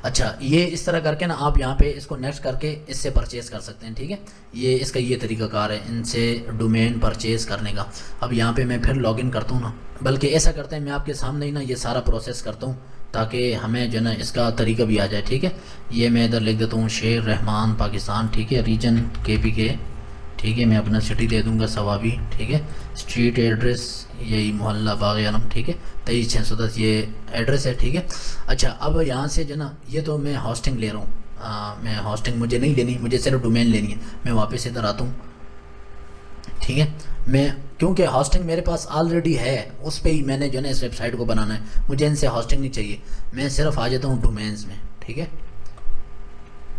اچھا یہ اس طرح کر کے نا آپ یہاں پہ اس کو نیکسٹ کر کے اس سے پرچیز کر سکتے ہیں. ٹھیک ہے, یہ اس کا یہ طریقہ کار ہے ان سے ڈومین پرچیز کرنے کا. اب یہاں پہ میں پھر لاگ ان کرتا ہوں نا, بلکہ ایسا کرتے ہیں میں آپ کے سامنے ہی نا یہ سارا پروسیس کرتا ہوں تاکہ ہمیں جو ہے نا اس کا طریقہ بھی آ جائے. ٹھیک ہے, یہ میں ادھر لکھ دیتا ہوں شیر رحمان پاکستان. ٹھیک ہے, ریجن KPK. ٹھیک ہے, میں اپنا سٹی دے دوں گا ثوابی. ٹھیک ہے, اسٹریٹ ایڈریس یہی محلہ باغ علم. ٹھیک ہے, 23610 یہ ایڈریس ہے. ٹھیک ہے, اچھا اب یہاں سے جو نا یہ تو میں ہاسٹنگ لے رہا ہوں. میں ہاسٹنگ مجھے نہیں لینی, مجھے صرف ڈومین لینی ہے. میں واپس ادھر آتا ہوں. ٹھیک ہے, میں کیونکہ ہاسٹنگ میرے پاس آلریڈی ہے, اس پہ ہی میں نے جو ہے نا اس ویب سائٹ کو بنانا ہے. مجھے ان سے ہاسٹنگ نہیں چاہیے, میں صرف آ جاتا ہوں ڈومینز میں. ٹھیک ہے,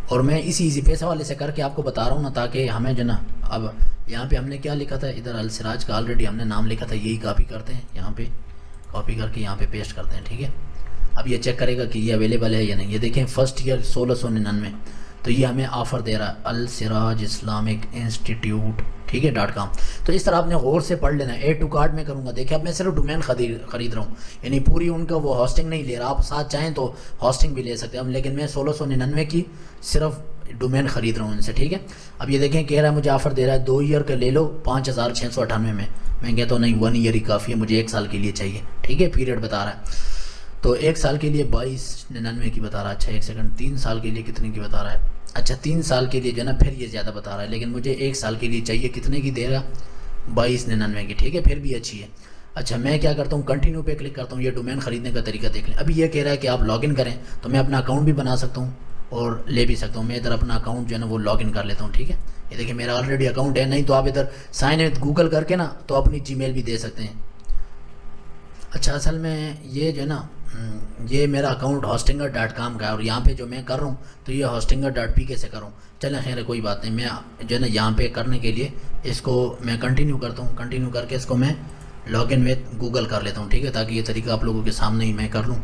اور میں اسی ایزی پیسہ والے سے کر کے آپ کو بتا رہا ہوں نا, تاکہ ہمیں جو نا اب یہاں پہ ہم نے کیا لکھا تھا, ادھر السراج کا آلریڈی ہم نے نام لکھا تھا, یہی کاپی کرتے ہیں یہاں پہ, کاپی کر کے یہاں پہ پیسٹ کرتے ہیں. ٹھیک ہے, اب یہ چیک کرے گا کہ یہ اویلیبل ہے یا نہیں. یہ دیکھیں فرسٹ ایئر 1699, تو یہ ہمیں آفر دے رہا ہے السراج اسلامک انسٹیٹیوٹ. ٹھیک ہے .com. تو اس طرح آپ نے غور سے پڑھ لینا. ایڈ ٹو کارٹ میں کروں گا. دیکھیں اب میں صرف ڈومین خرید رہا ہوں, یعنی پوری ان کا وہ ہاسٹنگ نہیں لے رہا. آپ ساتھ چاہیں تو ہاسٹنگ بھی لے سکتے ہیں, لیکن میں 1699 کی صرف ڈومین خرید رہا ہوں ان سے. ٹھیک ہے, اب یہ دیکھیں کہہ رہا ہے مجھے آفر دے رہا ہے 2 ایئر کا لے لو 5698 میں. میں کہتا ہوں نہیں 1 ایئر ہی کافی ہے, مجھے 1 سال کے لیے چاہیے. ٹھیک ہے, پیریڈ بتا رہا ہے, تو 1 سال کے لیے 2299 کی بتا رہا ہے. اچھا 1 سیکنڈ, 3 سال کے لیے کتنے کی بتا رہا ہے. اچھا 3 سال کے لیے جو ہے نا پھر یہ زیادہ بتا رہا ہے, لیکن مجھے 1 سال کے لیے چاہیے. کتنے کی دے رہا, 2299 کی. ٹھیک ہے, پھر بھی اچھی ہے. اچھا میں کیا کرتا ہوں, کنٹینیو پہ کلک کرتا ہوں. یہ ڈومین خریدنے کا طریقہ دیکھ لیں. ابھی یہ کہہ رہا ہے کہ آپ لاگ ان کریں, تو میں اپنا اکاؤنٹ بھی بنا سکتا ہوں اور لے بھی سکتا ہوں. میں ادھر اپنا اکاؤنٹ جو ہے نا وہ لاگ ان کر لیتا ہوں. ٹھیک ہے, یہ دیکھیں میرا آلریڈی اکاؤنٹ ہے. نہیں تو آپ ادھر سائن ان گوگل کر کے نا تو اپنی جی میل بھی دے سکتے ہیں. اچھا اصل میں یہ جو ہے نا یہ میرا اکاؤنٹ hostinga.com کا ہے, اور یہاں پہ جو میں کر رہا ہوں تو یہ hostinga.pk سے کر رہا ہوں. چلیں خیر ہے, کوئی بات نہیں. میں جو ہے نا یہاں پہ کرنے کے لیے اس کو میں کنٹینیو کرتا ہوں. کنٹینیو کر کے اس کو میں لاگ ان وتھ گوگل کر لیتا ہوں. ٹھیک ہے, تاکہ یہ طریقہ آپ لوگوں کے سامنے ہی میں کر لوں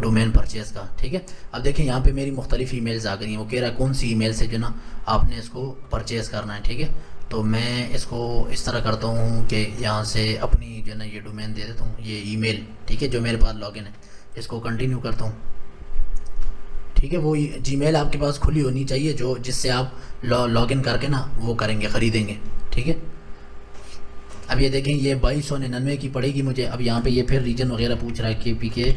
ڈومین پرچیز کا. ٹھیک ہے, اب دیکھیں یہاں پہ میری مختلف ای میلز آ گئی ہیں. وہ کہہ رہا ہے کون سی ای میل سے جو نا آپ نے اس کو پرچیز کرنا ہے. ٹھیک ہے, تو میں اس کو اس طرح کرتا ہوں کہ یہاں سے اپنی جو ہے نا یہ ڈومین دے دیتا ہوں, یہ ای میل. ٹھیک ہے, جو میرے پاس لاگ ان ہے, اس کو کنٹینیو کرتا ہوں. ٹھیک ہے, وہ جی میل آپ کے پاس کھلی ہونی چاہیے جو جس سے آپ لاگ ان کر کے نا وہ کریں گے, خریدیں گے. ٹھیک ہے, اب یہ دیکھیں یہ 2299 کی پڑے گی مجھے. اب یہاں پہ یہ پھر ریجن وغیرہ پوچھ رہا ہے KPK.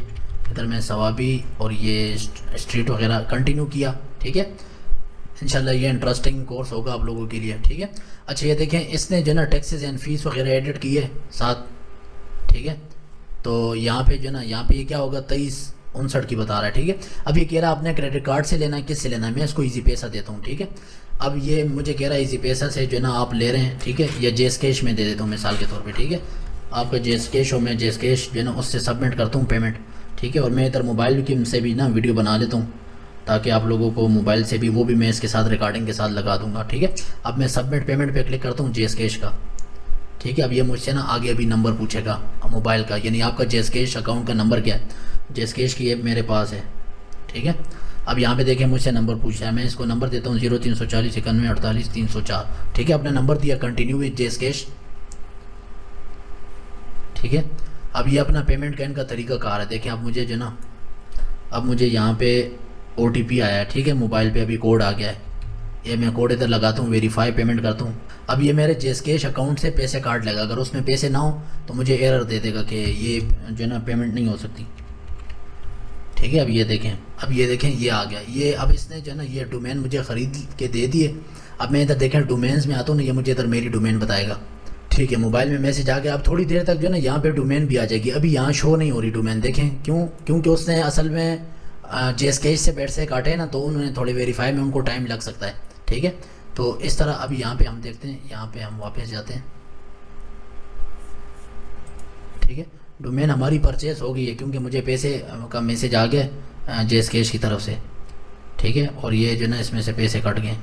ادھر میں ثوابی اور یہ اسٹریٹ وغیرہ کنٹینیو کیا. ٹھیک ہے, انشاءاللہ یہ انٹرسٹنگ کورس ہوگا آپ لوگوں کے لیے. ٹھیک ہے, اچھا یہ دیکھیں اس نے جو نا ٹیکسز اینڈ فیس وغیرہ ایڈٹ کی ہے ساتھ. ٹھیک ہے, تو یہاں پہ جو نا یہاں پہ یہ کیا ہوگا 2359 کی بتا رہا ہے. ٹھیک ہے, اب یہ کہہ رہا ہے آپ نے کریڈٹ کارڈ سے لینا ہے, کس سے لینا ہے. میں اس کو ایزی پیسہ دیتا ہوں. ٹھیک ہے, اب یہ مجھے کہہ رہا ہے ایزی پیسہ سے جو نا آپ لے رہے ہیں. ٹھیک ہے, یا جیس کیش میں دے دیتا ہوں مثال کے طور پہ. ٹھیک ہے, آپ کا جیس کیش ہو, میں جیس کیش جو ہے نا اس سے سبمٹ کرتا ہوں پیمنٹ. ٹھیک ہے, اور میں ادھر موبائل کی سے بھی نا ویڈیو بنا لیتا ہوں تاکہ آپ لوگوں کو موبائل سے بھی وہ بھی میں اس کے ساتھ ریکارڈنگ کے ساتھ لگا دوں گا. ٹھیک ہے, اب میں سبمٹ پیمنٹ پہ کلک کرتا ہوں جیس کیش کا. ٹھیک ہے, اب یہ مجھ سے نا آگے ابھی نمبر پوچھے گا موبائل کا, یعنی آپ کا جیس کیش اکاؤنٹ کا نمبر کیا ہے. جیس کیش کی ایپ میرے پاس ہے. ٹھیک ہے, اب یہاں پہ دیکھیں مجھ سے نمبر پوچھ رہا ہے, میں اس کو نمبر دیتا ہوں 0340 91 48 304. ٹھیک ہے, اپنا نمبر دیا, کنٹینیو وتھ جیس کیش. ٹھیک ہے, اب یہ اپنا پیمنٹ کا ان کا طریقہ کار ہے. دیکھیں اب مجھے جو نا اب مجھے یہاں پہ OTP آیا ہے. ٹھیک ہے, موبائل پہ ابھی کوڈ آ گیا ہے, یہ میں کوڈ ادھر لگاتا ہوں, ویریفائی پیمنٹ کرتا ہوں. اب یہ میرے جیس کیش اکاؤنٹ سے پیسے کاٹ لے گا. اگر اس میں پیسے نہ ہوں تو مجھے ایرر دے دے گا کہ یہ جو ہے نا پیمنٹ نہیں ہو سکتی. ٹھیک ہے, اب یہ دیکھیں یہ آ گیا. یہ اب اس نے جو ہے نا یہ ڈومین مجھے خرید کے دے دیے. اب میں ادھر دیکھیں ڈومینز میں آتا ہوں نا, یہ مجھے ادھر میری ڈومین بتائے گا. ٹھیک ہے, موبائل میں میسج آ گیا. اب تھوڑی دیر تک جو ہے نا یہاں پہ ڈومین بھی آ جائے گی. ابھی یہاں شو نہیں ہو رہی ڈومین. دیکھیں کیونکہ اس نے اصل میں جیس کیش سے پیسے کاٹے نا, تو انہوں نے تھوڑے ویریفائی میں ان کو ٹائم لگ سکتا ہے. ٹھیک ہے, تو اس طرح ابھی یہاں پہ ہم دیکھتے ہیں, یہاں پہ ہم واپس جاتے ہیں. ٹھیک ہے, ڈومین ہماری پرچیز ہو گئی ہے کیونکہ مجھے پیسے کا میسج آ گیا جیس کیش کی طرف سے. ٹھیک ہے, اور یہ جو ہے نا اس میں سے پیسے کٹ گئے.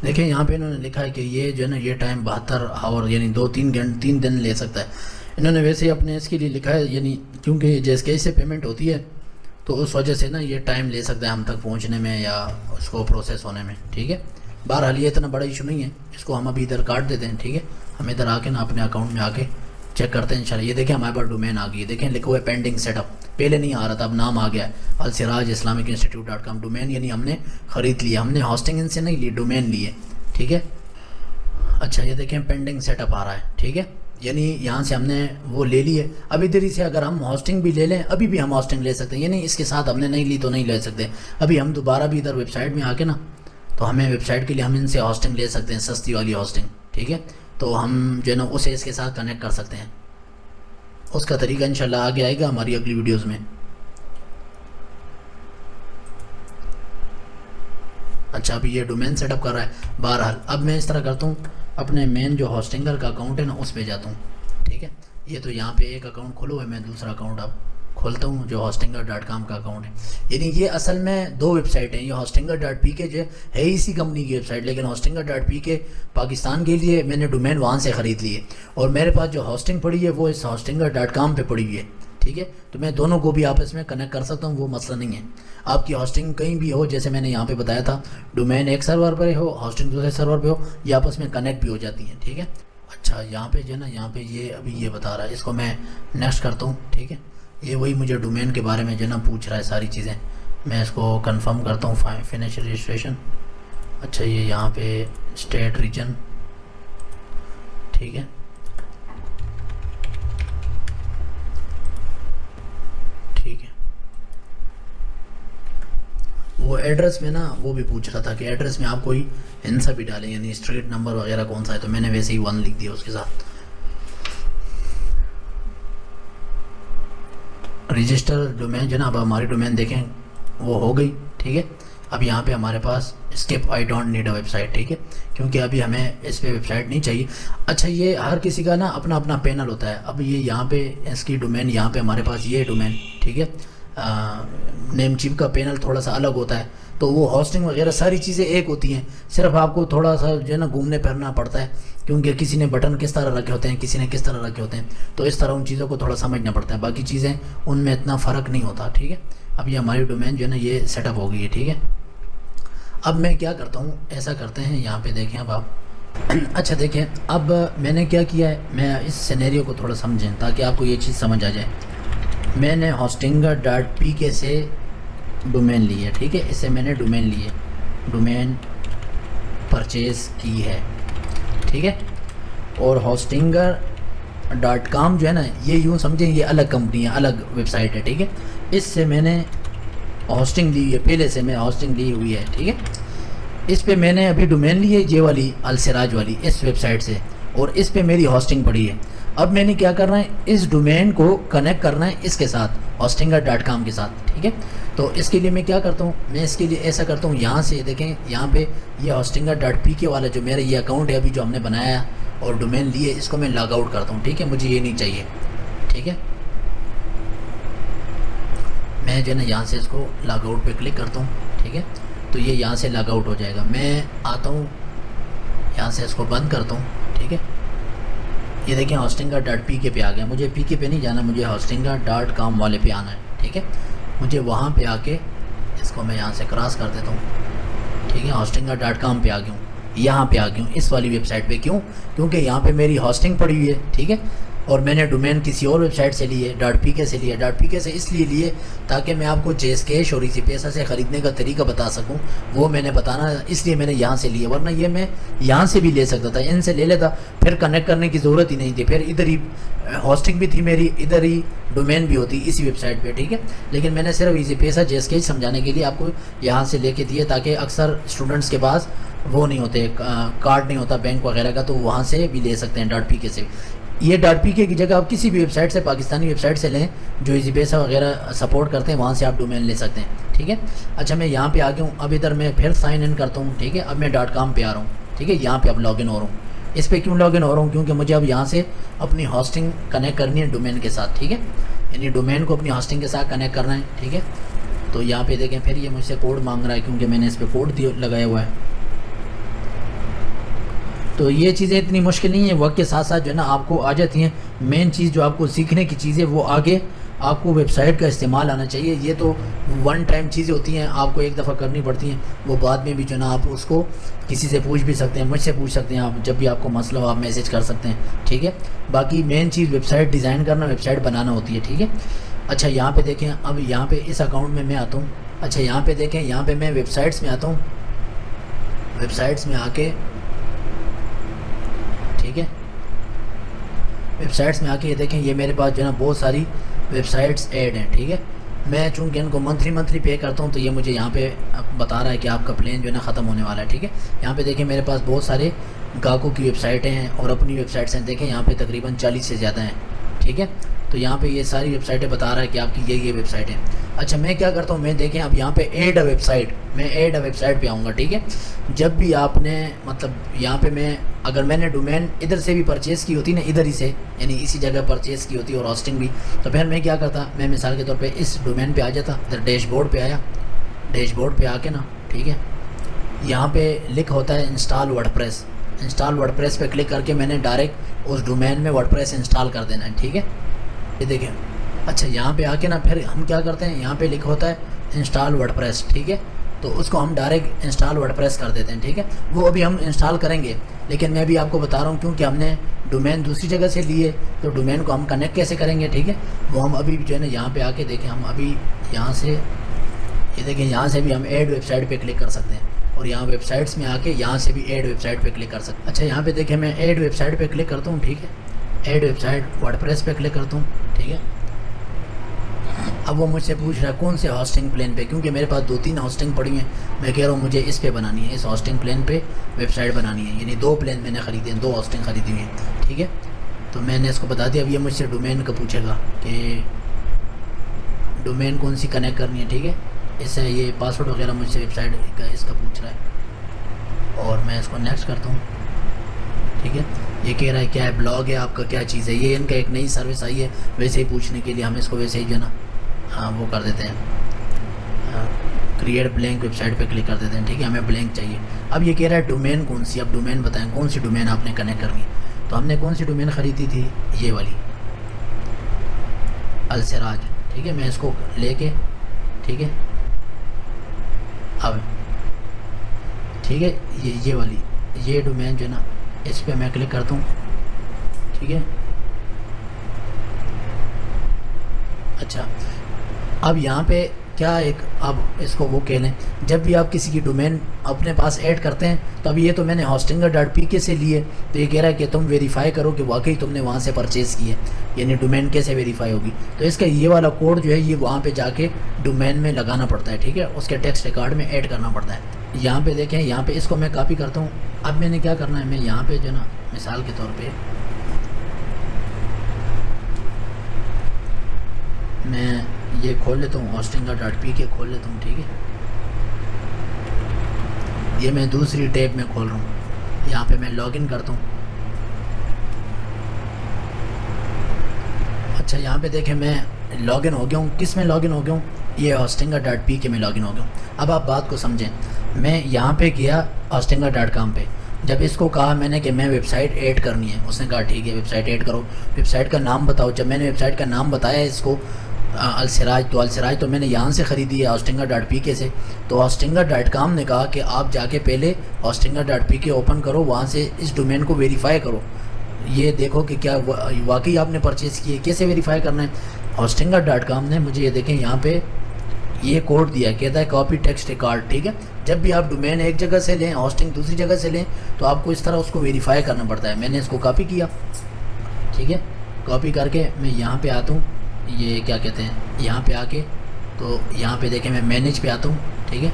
دیکھیں یہاں پہ انہوں نے لکھا ہے کہ یہ جو ہے نا یہ ٹائم 72 آور یعنی 3 دن لے سکتا ہے. انہوں نے ویسے ہی اپنے اس کے لیے لکھا ہے, یعنی کیونکہ جیس کیش سے پیمنٹ ہوتی ہے تو اس وجہ سے نا یہ ٹائم لے سکتا ہے ہم تک پہنچنے میں یا اس کو پروسیس ہونے میں. ٹھیک ہے, بہرحال یہ اتنا بڑا ایشو نہیں ہے, اس کو ہم ابھی ادھر کاٹ دیتے ہیں. ٹھیک ہے, ہم ادھر آ کے نا اپنے اکاؤنٹ میں آ کے چیک کرتے ہیں انشاءاللہ. یہ دیکھیں ہمارے پاس ڈومین آ گئی ہے. دیکھیں لکھا ہوا ہے پینڈنگ سیٹ اپ, پہلے نہیں آ رہا تھا, اب نام آ گیا ہے السراج اسلامک انسٹیٹیوٹ.com. ڈومین یعنی ہم نے خرید لیا, ہم نے ہاسٹنگ ان سے نہیں لی, ڈومین لی ہے. ٹھیک ہے, اچھا یہ دیکھیں پینڈنگ سیٹ اپ آ رہا ہے. ٹھیک ہے, یعنی یہاں سے ہم نے وہ لے لی ہے. اب ادھر ہی سے اگر ہم ہاسٹنگ بھی لے لیں ابھی بھی ہم ہاسٹنگ لے سکتے ہیں. یعنی اس کے ساتھ ہم نے نہیں لی تو نہیں لے سکتے. ابھی ہم دوبارہ بھی ادھر ویب سائٹ میں آ کے نا تو ہمیں ویب سائٹ کے لیے ہم ان سے ہاسٹنگ لے سکتے ہیں, سستی والی ہاسٹنگ. ٹھیک ہے, تو ہم جو ہے نا اسے اس کے ساتھ کنیکٹ کر سکتے ہیں. اس کا طریقہ انشاءاللہ آگے آئے گا ہماری اگلی ویڈیوز میں. اچھا ابھی یہ ڈومین سیٹ اپ کر رہا ہے. بہرحال اب میں اس طرح کرتا ہوں, اپنے مین جو ہاسٹنگر کا اکاؤنٹ ہے نا اس پہ جاتا ہوں. ٹھیک ہے, یہ تو یہاں پہ ایک اکاؤنٹ کھولو ہے, میں دوسرا اکاؤنٹ اب کھولتا ہوں جو hostingar.com کا اکاؤنٹ ہے. یعنی یہ اصل میں دو ویب سائٹ ہیں. یہ hostingar.pk جو ہے اسی کمپنی کی ویب سائٹ, لیکن hostingar.pk پاکستان کے لیے میں نے ڈومین وہاں سے خرید لی ہے, اور میرے پاس جو ہاسٹنگ پڑی ہے وہ اس hostingar.com پہ پڑی ہوئی ہے. ٹھیک ہے, تو میں دونوں کو بھی آپس میں کنیکٹ کر سکتا ہوں, وہ مسئلہ نہیں ہے. آپ کی ہاسٹنگ کہیں بھی ہو, جیسے میں نے یہاں پہ بتایا تھا, ڈومین ایک سرور پہ ہو, ہاسٹنگ دوسرے سرور پہ ہو, یہ آپس میں کنیکٹ بھی ہو جاتی ہیں. ٹھیک ہے, اچھا یہاں پہ جو ہے نا یہاں پہ یہ ابھی یہ بتا رہا ہے, اس کو میں نیکسٹ کرتا ہوں. ٹھیک ہے, یہ وہی مجھے ڈومین کے بارے میں جو ہے نا پوچھ رہا ہے ساری چیزیں. میں اس کو کنفرم کرتا ہوں, فنش رجسٹریشن. اچھا یہ یہاں پہ اسٹیٹ ریجن. ٹھیک ہے, ٹھیک ہے. وہ ایڈریس میں نا وہ بھی پوچھ رہا تھا کہ ایڈریس میں آپ کوئی ہنسا بھی ڈالیں, یعنی اسٹریٹ نمبر وغیرہ کون سا ہے, تو میں نے ویسے ہی 1 لکھ دیا اس کے ساتھ. رجسٹر ڈومین جو نا, اب ہماری ڈومین دیکھیں وہ ہو گئی. ٹھیک ہے, اب یہاں پہ ہمارے پاس اسکپ I don't need a website. ٹھیک ہے, کیونکہ ابھی ہمیں اس پہ ویب سائٹ نہیں چاہیے. اچھا یہ ہر کسی کا نا اپنا اپنا پینل ہوتا ہے. اب یہ یہاں پہ اس کی ڈومین, یہاں پہ ہمارے پاس یہ ڈومین. ٹھیک ہے, نیم چپ کا پینل تھوڑا سا الگ ہوتا ہے, تو وہ ہاسٹنگ وغیرہ ساری چیزیں ایک ہوتی ہیں. صرف آپ کو تھوڑا سا جو ہے نا گھومنے پھرنا پڑتا ہے, کیونکہ کسی نے بٹن کس طرح رکھے ہوتے ہیں, کسی نے کس طرح رکھے ہوتے ہیں, تو اس طرح ان چیزوں کو تھوڑا سمجھنا پڑتا ہے. باقی چیزیں ان میں اتنا فرق نہیں ہوتا. ٹھیک ہے, اب یہ ہماری ڈومین جو ہے نا یہ سیٹ اپ ہو گئی ہے. ٹھیک ہے, اب میں کیا کرتا ہوں, ایسا کرتے ہیں یہاں پہ دیکھیں اب آپ. اچھا دیکھیں اب میں نے کیا کیا ہے, میں اس سینیریو کو تھوڑا سمجھیں تاکہ آپ کو یہ چیز سمجھ آ جائے. میں نے hostingar.pk سے ڈومین لی ہے. ٹھیک ہے, اس سے میں نے ڈومین لی ہے, ڈومین پرچیز کی ہے. ٹھیک ہے, اور hostingar.com جو ہے نا یہ یوں سمجھیں یہ الگ کمپنی ہے, الگ ویب سائٹ ہے. ٹھیک ہے, اس سے میں نے ہاسٹنگ لی ہے, پہلے سے میں ہاسٹنگ لی ہوئی ہے. ٹھیک ہے, اس پہ میں نے ابھی ڈومین لی ہے یہ والی السراج والی اس ویب سائٹ سے, اور اس پہ میری ہاسٹنگ پڑی ہے. اب میں نے کیا کرنا ہے, اس ڈومین کو کنیکٹ کرنا ہے اس کے ساتھ, hostingar.com کے ساتھ. ٹھیک ہے, تو اس کے لیے میں کیا کرتا ہوں, میں اس کے لیے ایسا کرتا ہوں, یہاں سے دیکھیں یہاں پہ یہ hostingar.pk والا جو میرا یہ اکاؤنٹ ہے ابھی جو ہم نے بنایا اور ڈومین لی ہے, اس کو میں لاگ آؤٹ کرتا ہوں. ٹھیک ہے, مجھے یہ نہیں چاہیے. ٹھیک ہے, میں جو ہے نا یہاں سے اس کو لاگ آؤٹ پہ کلک کرتا ہوں. ٹھیک ہے, تو یہ یہاں سے لاگ آؤٹ ہو جائے گا. میں آتا ہوں یہاں سے اس کو بند کرتا ہوں. ٹھیک ہے, یہ دیکھیں hostingar.pk پہ آ گیا. مجھے pk پہ نہیں جانا, مجھے hostingar.com والے پہ آنا ہے. ٹھیک ہے, مجھے وہاں پہ آ کے اس کو میں یہاں سے کراس کر دیتا ہوں. ٹھیک ہے, hostingar.com پہ آ گیا ہوں, یہاں پہ آ گیا ہوں اس والی ویب سائٹ پہ. کیوں, کیونکہ یہاں پہ میری ہاسٹنگ پڑی ہوئی ہے. ٹھیک ہے, اور میں نے ڈومین کسی اور ویب سائٹ سے لی ہے, .pk سے لیا. .pk سے اس لیے لیے تاکہ میں آپ کو JSCash اور ایزی پیسہ سے خریدنے کا طریقہ بتا سکوں, وہ میں نے بتانا اس لیے میں نے یہاں سے لیے. ورنہ یہ میں یہاں سے بھی لے سکتا تھا, ان سے لے لیتا, پھر کنیکٹ کرنے کی ضرورت ہی نہیں تھی, پھر ادھر ہی ہاسٹنگ بھی تھی میری, ادھر ہی ڈومین بھی ہوتی اسی ویب سائٹ پہ. ٹھیک ہے, لیکن میں نے صرف ایزی پیسہ JSCash سمجھانے کے لیے آپ کو یہاں سے لے کے دیے, تاکہ اکثر اسٹوڈنٹس کے پاس وہ نہیں ہوتے, کارڈ نہیں ہوتا بینک وغیرہ کا, تو وہاں سے بھی لے سکتے ہیں .pk سے. یہ .pk کی جگہ آپ کسی بھی ویب سائٹ سے, پاکستانی ویب سائٹ سے لیں جو ایزی پیسہ وغیرہ سپورٹ کرتے ہیں, وہاں سے آپ ڈومین لے سکتے ہیں. ٹھیک ہے, اچھا میں یہاں پہ آ گیا ہوں. اب ادھر میں پھر سائن ان کرتا ہوں. ٹھیک ہے, اب میں .com پہ آ رہا ہوں. ٹھیک ہے, یہاں پہ اب لاگ ان ہو رہا ہوں. اس پہ کیوں لاگ ان ہو رہا ہوں, کیونکہ مجھے اب یہاں سے اپنی ہاسٹنگ کنیکٹ کرنی ہے ڈومین کے ساتھ. ٹھیک ہے, یعنی ڈومین کو اپنی ہاسٹنگ کے ساتھ کنیکٹ کرنا ہے. ٹھیک ہے, تو یہاں پہ دیکھیں پھر یہ مجھ سے کوڈ مانگ رہا ہے, کیونکہ میں نے اس پہ کوڈ لگایا ہوا ہے. تو یہ چیزیں اتنی مشکل نہیں ہیں, وقت کے ساتھ ساتھ جو ہے نا آپ کو آ جاتی ہیں. مین چیز جو آپ کو سیکھنے کی چیز ہے وہ آگے آپ کو ویب سائٹ کا استعمال آنا چاہیے. یہ تو ون ٹائم چیزیں ہوتی ہیں, آپ کو ایک دفعہ کرنی پڑتی ہیں, وہ بعد میں بھی جو ہے نا آپ اس کو کسی سے پوچھ بھی سکتے ہیں, مجھ سے پوچھ سکتے ہیں, آپ جب بھی آپ کو مسئلہ ہو آپ میسج کر سکتے ہیں. ٹھیک ہے, باقی مین چیز ویب سائٹ ڈیزائن کرنا, ویب سائٹ بنانا ہوتی ہے. ٹھیک ہے, اچھا یہاں پہ دیکھیں, اب یہاں پہ اس اکاؤنٹ میں میں آتا ہوں. اچھا یہاں پہ دیکھیں, یہاں پہ میں ویب سائٹس میں آتا ہوں. ویب سائٹس میں آ کے, ٹھیک ہے, ویب سائٹس میں آ کے یہ دیکھیں یہ میرے پاس جو ہے نا بہت ساری ویب سائٹس ایڈ ہیں، ٹھیک ہے. میں چونکہ ان کو منتھلی پے کرتا ہوں تو یہ مجھے یہاں پہ بتا رہا ہے کہ آپ کا پلان جو ہے نا ختم ہونے والا ہے، ٹھیک ہے. یہاں پہ دیکھیں میرے پاس بہت سارے گاہکوں کی ویب سائٹیں ہیں اور اپنی ویب سائٹس ہیں، دیکھیں یہاں پہ تقریباً 40 سے زیادہ ہیں، ٹھیک ہے. تو یہاں پہ یہ ساری ویب سائٹیں بتا رہا ہے کہ آپ کی یہ ویب سائٹ ہے. اچھا میں کیا کرتا ہوں، میں دیکھیں اب یہاں پہ ایڈ اے ویب سائٹ، میں ایڈ اے ویب سائٹ پہ آؤں گا، ٹھیک ہے. جب بھی آپ نے مطلب یہاں پہ اگر میں نے ڈومین ادھر سے بھی پرچیز کی ہوتی نا، ادھر ہی سے یعنی اسی جگہ پرچیز کی ہوتی اور ہاسٹنگ بھی، تو پھر میں کیا کرتا، میں مثال کے طور پہ اس ڈومین پہ آ جاتا، ادھر ڈیش بورڈ پہ آیا، ڈیش بورڈ پہ آ کے نا، ٹھیک ہے، یہاں پہ لکھ ہوتا ہے install word press. Install word press پہ کلک کر کے میں نے ڈائریکٹ اس ڈومین میں ورڈ پریس انسٹال کر دینا ہے، ٹھیک ہے. یہ دیکھیں. اچھا یہاں پہ آ کے نا پھر ہم کیا کرتے ہیں، یہاں پہ لکھا ہوتا ہے انسٹال ورڈ پریس، ٹھیک ہے. تو اس کو ہم ڈائریکٹ انسٹال ورڈ پریس کر دیتے ہیں، ٹھیک ہے. وہ ابھی ہم انسٹال کریں گے، لیکن میں بھی آپ کو بتا رہا ہوں کیونکہ ہم نے ڈومین دوسری جگہ سے لیے تو ڈومین کو ہم کنیکٹ کیسے کریں گے، ٹھیک ہے. وہ ہم ابھی جو ہے نا یہاں پہ آ کے دیکھیں، ہم ابھی یہاں سے یہ دیکھیں یہاں سے بھی ہم ایڈ ویب سائٹ پہ کلک کر سکتے ہیں اور یہاں ویب سائٹس میں آ کے یہاں سے بھی ایڈ ویب سائٹ پہ کلک کر سکتے ہیں. اچھا یہاں پہ دیکھیں میں ایڈ ویب سائٹ پہ کلک کرتا ہوں، ٹھیک ہے. Add website WordPress پہ کلک کرتا ہوں، ٹھیک ہے. اب وہ مجھ سے پوچھ رہا ہے کون سے ہاسٹنگ پلان پہ، کیونکہ میرے پاس 2-3 ہاسٹنگ پڑی ہیں. میں کہہ رہا ہوں مجھے اس پہ بنانی ہے، اس ہاسٹنگ پلان پہ ویب سائٹ بنانی ہے، یعنی 2 پلان میں نے خریدے ہیں، 2 ہاسٹنگ خریدی ہوئی ہیں، ٹھیک ہے. تو میں نے اس کو بتا دیا. اب یہ مجھ سے ڈومین کا پوچھے گا کہ ڈومین کون سی کنیکٹ کرنی ہے، ٹھیک ہے. اس سے یہ پاسورڈ وغیرہ مجھ سے ویب سائٹ کا اس کا پوچھ رہا ہے اور میں اس کو نیکسٹ کرتا ہوں، ٹھیک ہے. یہ کہہ رہا ہے کیا ہے بلاگ ہے آپ کا، کیا چیز ہے. یہ ان کا ایک نئی سروس آئی ہے ویسے ہی پوچھنے کے لیے، ہم اس کو ویسے ہی جو ہے نا وہ کر دیتے ہیں، کریٹ بلینک ویب سائٹ پہ کلک کر دیتے ہیں، ٹھیک ہے. ہمیں بلینک چاہیے. اب یہ کہہ رہا ہے ڈومین کون سی، اب ڈومین بتائیں کون سی ڈومین آپ نے کنیکٹ کرنی. تو ہم نے کون سی ڈومین خریدی تھی، یہ والی السراج، ٹھیک ہے. میں اس کو لے کے، ٹھیک ہے، اب ٹھیک ہے یہ والی یہ ڈومین جو ہے نا اس پہ میں کلک کرتا ہوں، ٹھیک ہے. اچھا اب یہاں پہ کیا ایک اب اس کو وہ کہہ لیں، جب بھی آپ کسی کی ڈومین اپنے پاس ایڈ کرتے ہیں تو اب یہ تو میں نے hostinger.pk سے لیے، تو یہ کہہ رہا ہے کہ تم ویریفائی کرو کہ واقعی تم نے وہاں سے پرچیز کی ہے، یعنی ڈومین کیسے ویریفائی ہوگی. تو اس کا یہ والا کوڈ جو ہے یہ وہاں پہ جا کے ڈومین میں لگانا پڑتا ہے، ٹھیک ہے. اس کے ٹیکسٹ ریکارڈ میں ایڈ کرنا پڑتا ہے. یہاں پہ دیکھیں، یہاں پہ اس کو میں کاپی کرتا ہوں. اب میں نے کیا کرنا ہے، میں یہاں پہ جو نا مثال کے طور پہ میں یہ کھول لیتا ہوں، hostinger.pk کھول لیتا ہوں، ٹھیک ہے. یہ میں دوسری ٹیب میں کھول رہا ہوں. یہاں پہ میں لاگ ان کرتا ہوں. اچھا یہاں پہ دیکھیں میں لاگ ان ہو گیا ہوں. کس میں لاگ ان ہو گیا ہوں، یہ hostinger.pk میں لاگ ان ہو گیا ہوں. اب آپ بات کو سمجھیں، میں یہاں پہ گیا hostinger.com پہ. جب اس کو کہا میں نے کہ میں ویب سائٹ ایڈ کرنی ہے، اس نے کہا ٹھیک ہے ویب سائٹ ایڈ کرو، ویب سائٹ کا نام بتاؤ. جب میں نے ویب سائٹ کا نام بتایا اس کو السراج، تو السراج تو میں نے یہاں سے خریدی ہے hostinger.pk سے. تو hostinger.com نے کہا کہ آپ جا کے پہلے hostinger.pk اوپن کرو، وہاں سے اس ڈومین کو ویریفائی کرو، یہ دیکھو کہ کیا واقعی آپ نے پرچیز کی ہے. کیسے ویریفائی کرنا ہے، hostinger.com نے مجھے یہ دیکھیں یہاں پہ یہ کوڈ دیا ہے، کہتا ہے کاپی ٹیکسٹ ریکارڈ، ٹھیک ہے. جب بھی آپ ڈومین ایک جگہ سے لیں، ہاسٹنگ دوسری جگہ سے لیں، تو آپ کو اس طرح اس کو ویریفائی کرنا پڑتا ہے. میں نے اس کو کاپی کیا، ٹھیک ہے. کاپی کر کے میں یہاں پہ آتا ہوں، یہ کیا کہتے ہیں، یہاں پہ آ کے تو یہاں پہ دیکھیں میں مینیج پہ آتا ہوں، ٹھیک ہے.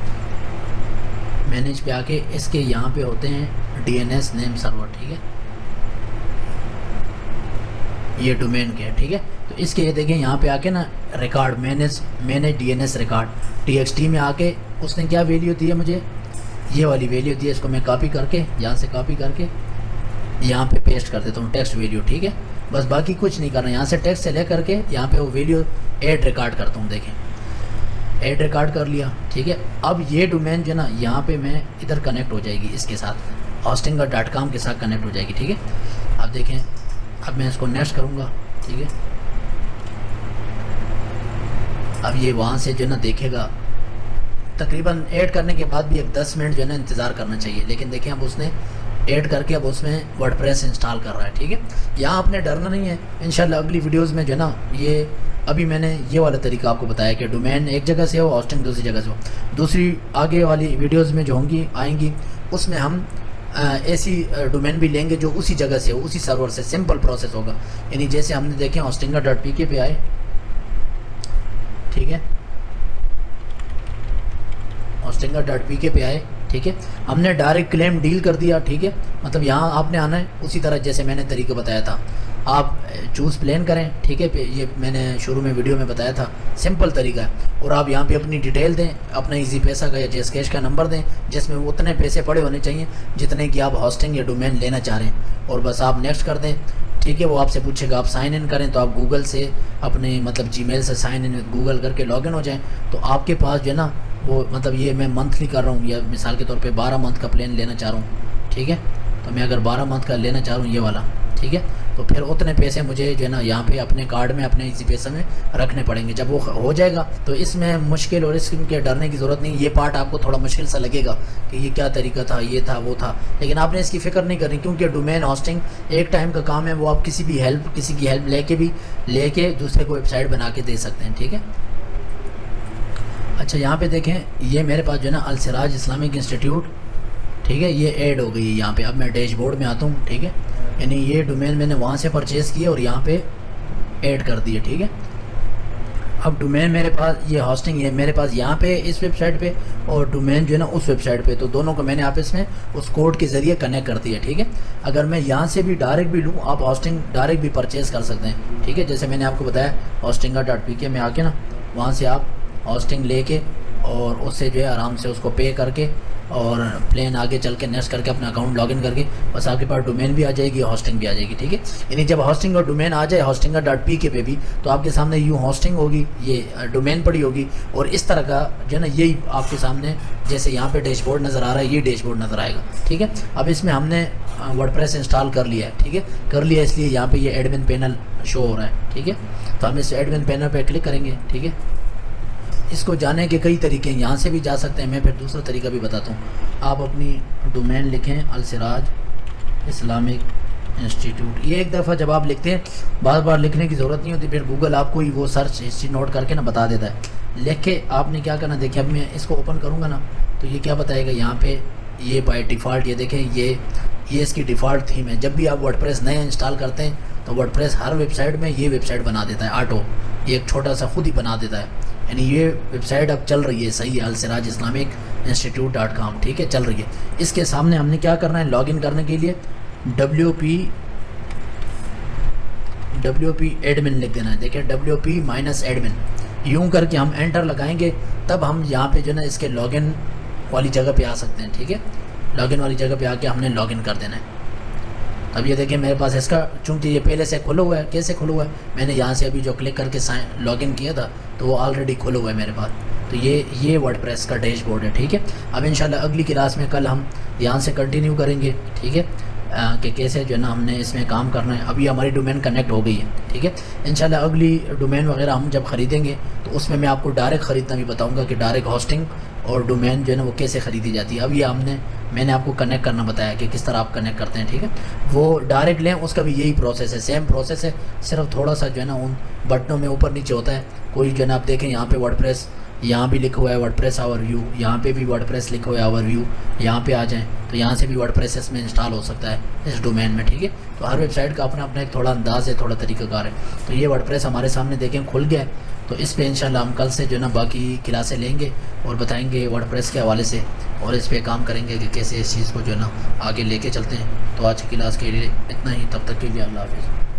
مینیج پہ آ کے اس کے یہاں پہ ہوتے ہیں DNS نیم سرور، ٹھیک ہے. یہ ڈومین کے ہے، ٹھیک ہے. تو اس کے یہ دیکھیں یہاں پہ آ کے نا record manage DNS record TXT میں آ کے اس نے کیا ویلیو دی ہے مجھے، یہ والی ویلیو دی ہے. اس کو میں کاپی کر کے یہاں سے کاپی کر کے یہاں پہ پیسٹ کر دیتا ہوں، ٹیکسٹ ویلیو، ٹھیک ہے. بس باقی کچھ نہیں کرنا. یہاں سے ٹیکسٹ سے لے کر کے یہاں پہ وہ ویلیو ایڈ ریکارڈ کرتا ہوں. دیکھیں ایڈ ریکارڈ کر لیا، ٹھیک ہے. اب یہ ڈومین جو نا یہاں پہ میں ادھر کنیکٹ ہو جائے گی اس کے ساتھ، hostinger.com کے ساتھ کنیکٹ ہو جائے گی، ٹھیک ہے. اب دیکھیں اب میں اس کو نیکسٹ کروں گا، ٹھیک ہے. اب یہ وہاں سے جو نا دیکھے گا، تقریباً ایڈ کرنے کے بعد بھی ایک 10 منٹ جو ہے نا انتظار کرنا چاہیے. لیکن دیکھیں اب اس نے ایڈ کر کے اب اس میں ورڈ پریس انسٹال کر رہا ہے، ٹھیک ہے. یہاں آپ نے ڈرنا نہیں ہے، انشاءاللہ اگلی ویڈیوز میں جو ہے نا یہ ابھی میں نے یہ والا طریقہ آپ کو بتایا کہ ڈومین ایک جگہ سے ہو، ہاسٹنگ دوسری جگہ سے ہو. دوسری آگے والی ویڈیوز میں جو ہوں گی آئیں گی اس میں ہم ایسی ڈومین بھی لیں گے جو اسی جگہ سے ہو، اسی سرور سے، سمپل پروسیس ہوگا. یعنی جیسے ہم نے دیکھیں hostinger.pk پہ آئے، ٹھیک ہے، hostinger.pk پہ آئے، ٹھیک ہے، ہم نے ڈائریکٹ کلیم ڈیل کر دیا، ٹھیک ہے. مطلب یہاں آپ نے آنا ہے اسی طرح جیسے میں نے طریقہ بتایا تھا، آپ چوز پلین کریں، ٹھیک ہے، یہ میں نے شروع میں ویڈیو میں بتایا تھا، سمپل طریقہ ہے. اور آپ یہاں پہ اپنی ڈیٹیل دیں، اپنا ایزی پیسہ کا یا جیس کیش کا نمبر دیں جس میں اتنے پیسے پڑے ہونے چاہیے جتنے کہ آپ ہاسٹنگ یا ڈومین لینا چاہ رہے ہیں، اور بس آپ نیکسٹ کر دیں، ٹھیک ہے. وہ آپ سے پوچھے گا آپ سائن ان کریں، تو آپ گوگل سے اپنے مطلب جی میل سے سائن ان گوگل کر کے لاگ ان ہو جائیں. تو آپ کے پاس جو ہے نا وہ مطلب یہ میں منتھلی کر رہا ہوں، یا مثال کے طور پہ 12 منتھ کا پلان لینا چاہ رہا ہوں، ٹھیک ہے. تو میں اگر 12 منتھ کا لینا چاہ رہا ہوں یہ والا، ٹھیک ہے، تو پھر اتنے پیسے مجھے جو ہے نا یہاں پہ اپنے کارڈ میں اپنے اسی پیسے میں رکھنے پڑیں گے. جب وہ ہو جائے گا تو اس میں مشکل اور اس کے ڈرنے کی ضرورت نہیں. یہ پارٹ آپ کو تھوڑا مشکل سا لگے گا کہ یہ کیا طریقہ تھا، یہ تھا وہ تھا، لیکن آپ نے اس کی فکر نہیں کرنی، کیونکہ ڈومین ہاسٹنگ ایک ٹائم کا کام ہے. وہ آپ کسی کی ہیلپ لے کے دوسرے کو ویب سائٹ بنا کے دے سکتے ہیں، ٹھیک ہے. اچھا یہاں پہ دیکھیں، یہ میرے پاس جو ہے نا السراج اسلامک انسٹیٹیوٹ، ٹھیک ہے، یہ ایڈ ہو گئی ہے یہاں پہ. اب میں ڈیش بورڈ میں آتا ہوں، ٹھیک ہے، یعنی یہ ڈومین میں نے وہاں سے پرچیز کی اور یہاں پہ ایڈ کر دی ہے، ٹھیک ہے. اب ڈومین میرے پاس یہ ہاسٹنگ ہے میرے پاس یہاں پہ اس ویب سائٹ پہ، اور ڈومین جو ہے نا اس ویب سائٹ پہ، تو دونوں کو میں نے آپس میں اس کوڈ کے ذریعے کنیکٹ کر دیا، ٹھیک ہے. اگر میں یہاں سے بھی ڈائریکٹ بھی لوں، آپ ہاسٹنگ ڈائریکٹ بھی پرچیز کر سکتے ہیں، ٹھیک ہے. جیسے میں نے آپ کو بتایا hostinger.pk میں آ کے نا وہاں سے آپ ہاسٹنگ لے کے اور اس سے جو ہے آرام سے اس کو پے کر کے اور پلین آگے چل کے نیکسٹ کر کے اپنا اکاؤنٹ لاگ ان کر کے بس آپ کے پاس ڈومین بھی آ جائے گی، ہاسٹنگ بھی آ جائے گی، ٹھیک ہے. یعنی جب ہاسٹنگ اور ڈومین آ جائے hostinger.pk پہ بھی، تو آپ کے سامنے یوں ہاسٹنگ ہوگی، یہ ڈومین پڑی ہوگی، اور اس طرح کا جو ہے نا یہی آپ کے سامنے جیسے یہاں پہ ڈیش بورڈ نظر آ رہا ہے، یہ ڈیش بورڈ نظر آئے گا، ٹھیک ہے. اب اس میں ہم نے ورڈپریس انسٹال کر لیا ہے، ٹھیک ہے، کر لیا، اس لیے یہاں پہ یہ ایڈمن پینل شو ہو رہا ہے، ٹھیک ہے. تو ہم اس ایڈمن پینل پہ کلک کریں گے، ٹھیک ہے. اس کو جانے کے کئی طریقے ہیں، یہاں سے بھی جا سکتے ہیں. میں پھر دوسرا طریقہ بھی بتاتا ہوں. آپ اپنی ڈومین لکھیں السراج اسلامک انسٹیٹیوٹ. یہ ایک دفعہ جب آپ لکھتے ہیں بار بار لکھنے کی ضرورت نہیں ہوتی، پھر گوگل آپ کو ہی وہ سرچ ہسٹری نوٹ کر کے نا بتا دیتا ہے. لکھ کے آپ نے کیا کرنا، دیکھیں اب میں اس کو اوپن کروں گا نا تو یہ کیا بتائے گا یہاں پہ، یہ بائی ڈیفالٹ یہ دیکھیں یہ اس کی ڈیفالٹ تھیم ہے. جب بھی آپ ورڈپریس نئے انسٹال کرتے ہیں تو ورڈپریس ہر ویب سائٹ میں یہ ویب سائٹ بنا دیتا ہے آٹو، یہ ایک چھوٹا سا خود ہی بنا دیتا ہے. یعنی یہ ویب سائٹ اب چل رہی ہے صحیح ہے، السراج اسلامک انسٹیٹیوٹ.com، ٹھیک ہے، چل رہی ہے. اس کے سامنے ہم نے کیا کرنا ہے، لاگ ان کرنے کے لیے WP ایڈمن لکھ دینا ہے. دیکھیں WP-admin یوں کر کے ہم انٹر لگائیں گے، تب ہم یہاں پہ جو ہے نا اس کے لاگ ان والی جگہ پہ آ سکتے ہیں، ٹھیک ہے. لاگ ان والی جگہ پہ آ کے ہم نے لاگ ان کر دینا ہے. اب یہ دیکھیں میرے پاس اس کا چونکہ یہ پہلے سے کھلا ہوا ہے. کیسے کھلا ہوا ہے، میں نے یہاں سے ابھی جو کلک کر کے لاگ ان کیا تھا تو وہ آلریڈی کھلا ہوا ہے میرے پاس. تو یہ ورڈپریس کا ڈیش بورڈ ہے، ٹھیک ہے. اب انشاءاللہ اگلی کلاس میں کل ہم یہاں سے کنٹینیو کریں گے، ٹھیک ہے، کہ کیسے جو ہے نا ہم نے اس میں کام کرنا ہے. ابھی ہماری ڈومین کنیکٹ ہو گئی ہے، ٹھیک ہے. انشاءاللہ اگلی ڈومین وغیرہ ہم جب خریدیں گے تو اس میں آپ کو ڈائریکٹ خریدنا بھی بتاؤں گا کہ ڈائریکٹ ہاسٹنگ اور ڈومین جو ہے نا وہ کیسے خریدی جاتی ہے. اب یہ میں نے آپ کو کنیکٹ کرنا بتایا کہ کس طرح آپ کنیکٹ کرتے ہیں، ٹھیک ہے. وہ ڈائریکٹ لیں اس کا بھی یہی پروسیس ہے، سیم پروسیس ہے، صرف تھوڑا سا جو ہے نا ان بٹنوں میں اوپر نیچے ہوتا ہے. کوئی جو ہے نا آپ دیکھیں یہاں پہ ورڈپریس یہاں بھی لکھا ہوا ہے ورڈپریس اوور ویو، یہاں پہ بھی ورڈپریس لکھا ہوا ہے اوور ویو. یہاں پہ آ جائیں تو یہاں سے بھی ورڈپریس اس میں انسٹال ہو سکتا ہے اس ڈومین میں، ٹھیک ہے. تو ہر ویب سائٹ کا اپنا ایک تھوڑا انداز ہے، تھوڑا طریقہ کار ہے. تو یہ ورڈپریس ہمارے سامنے دیکھیں کھل گیا ہے. تو اس پہ انشاءاللہ ہم کل سے جو ہے نا باقی کلاسیں لیں گے اور بتائیں گے ورڈپریس کے حوالے سے، اور اس پہ کام کریں گے کہ کیسے اس چیز کو جو ہے نا آگے لے کے چلتے ہیں. تو آج کی کلاس کے لیے اتنا ہی، تب تک کے لیے اللہ حافظ.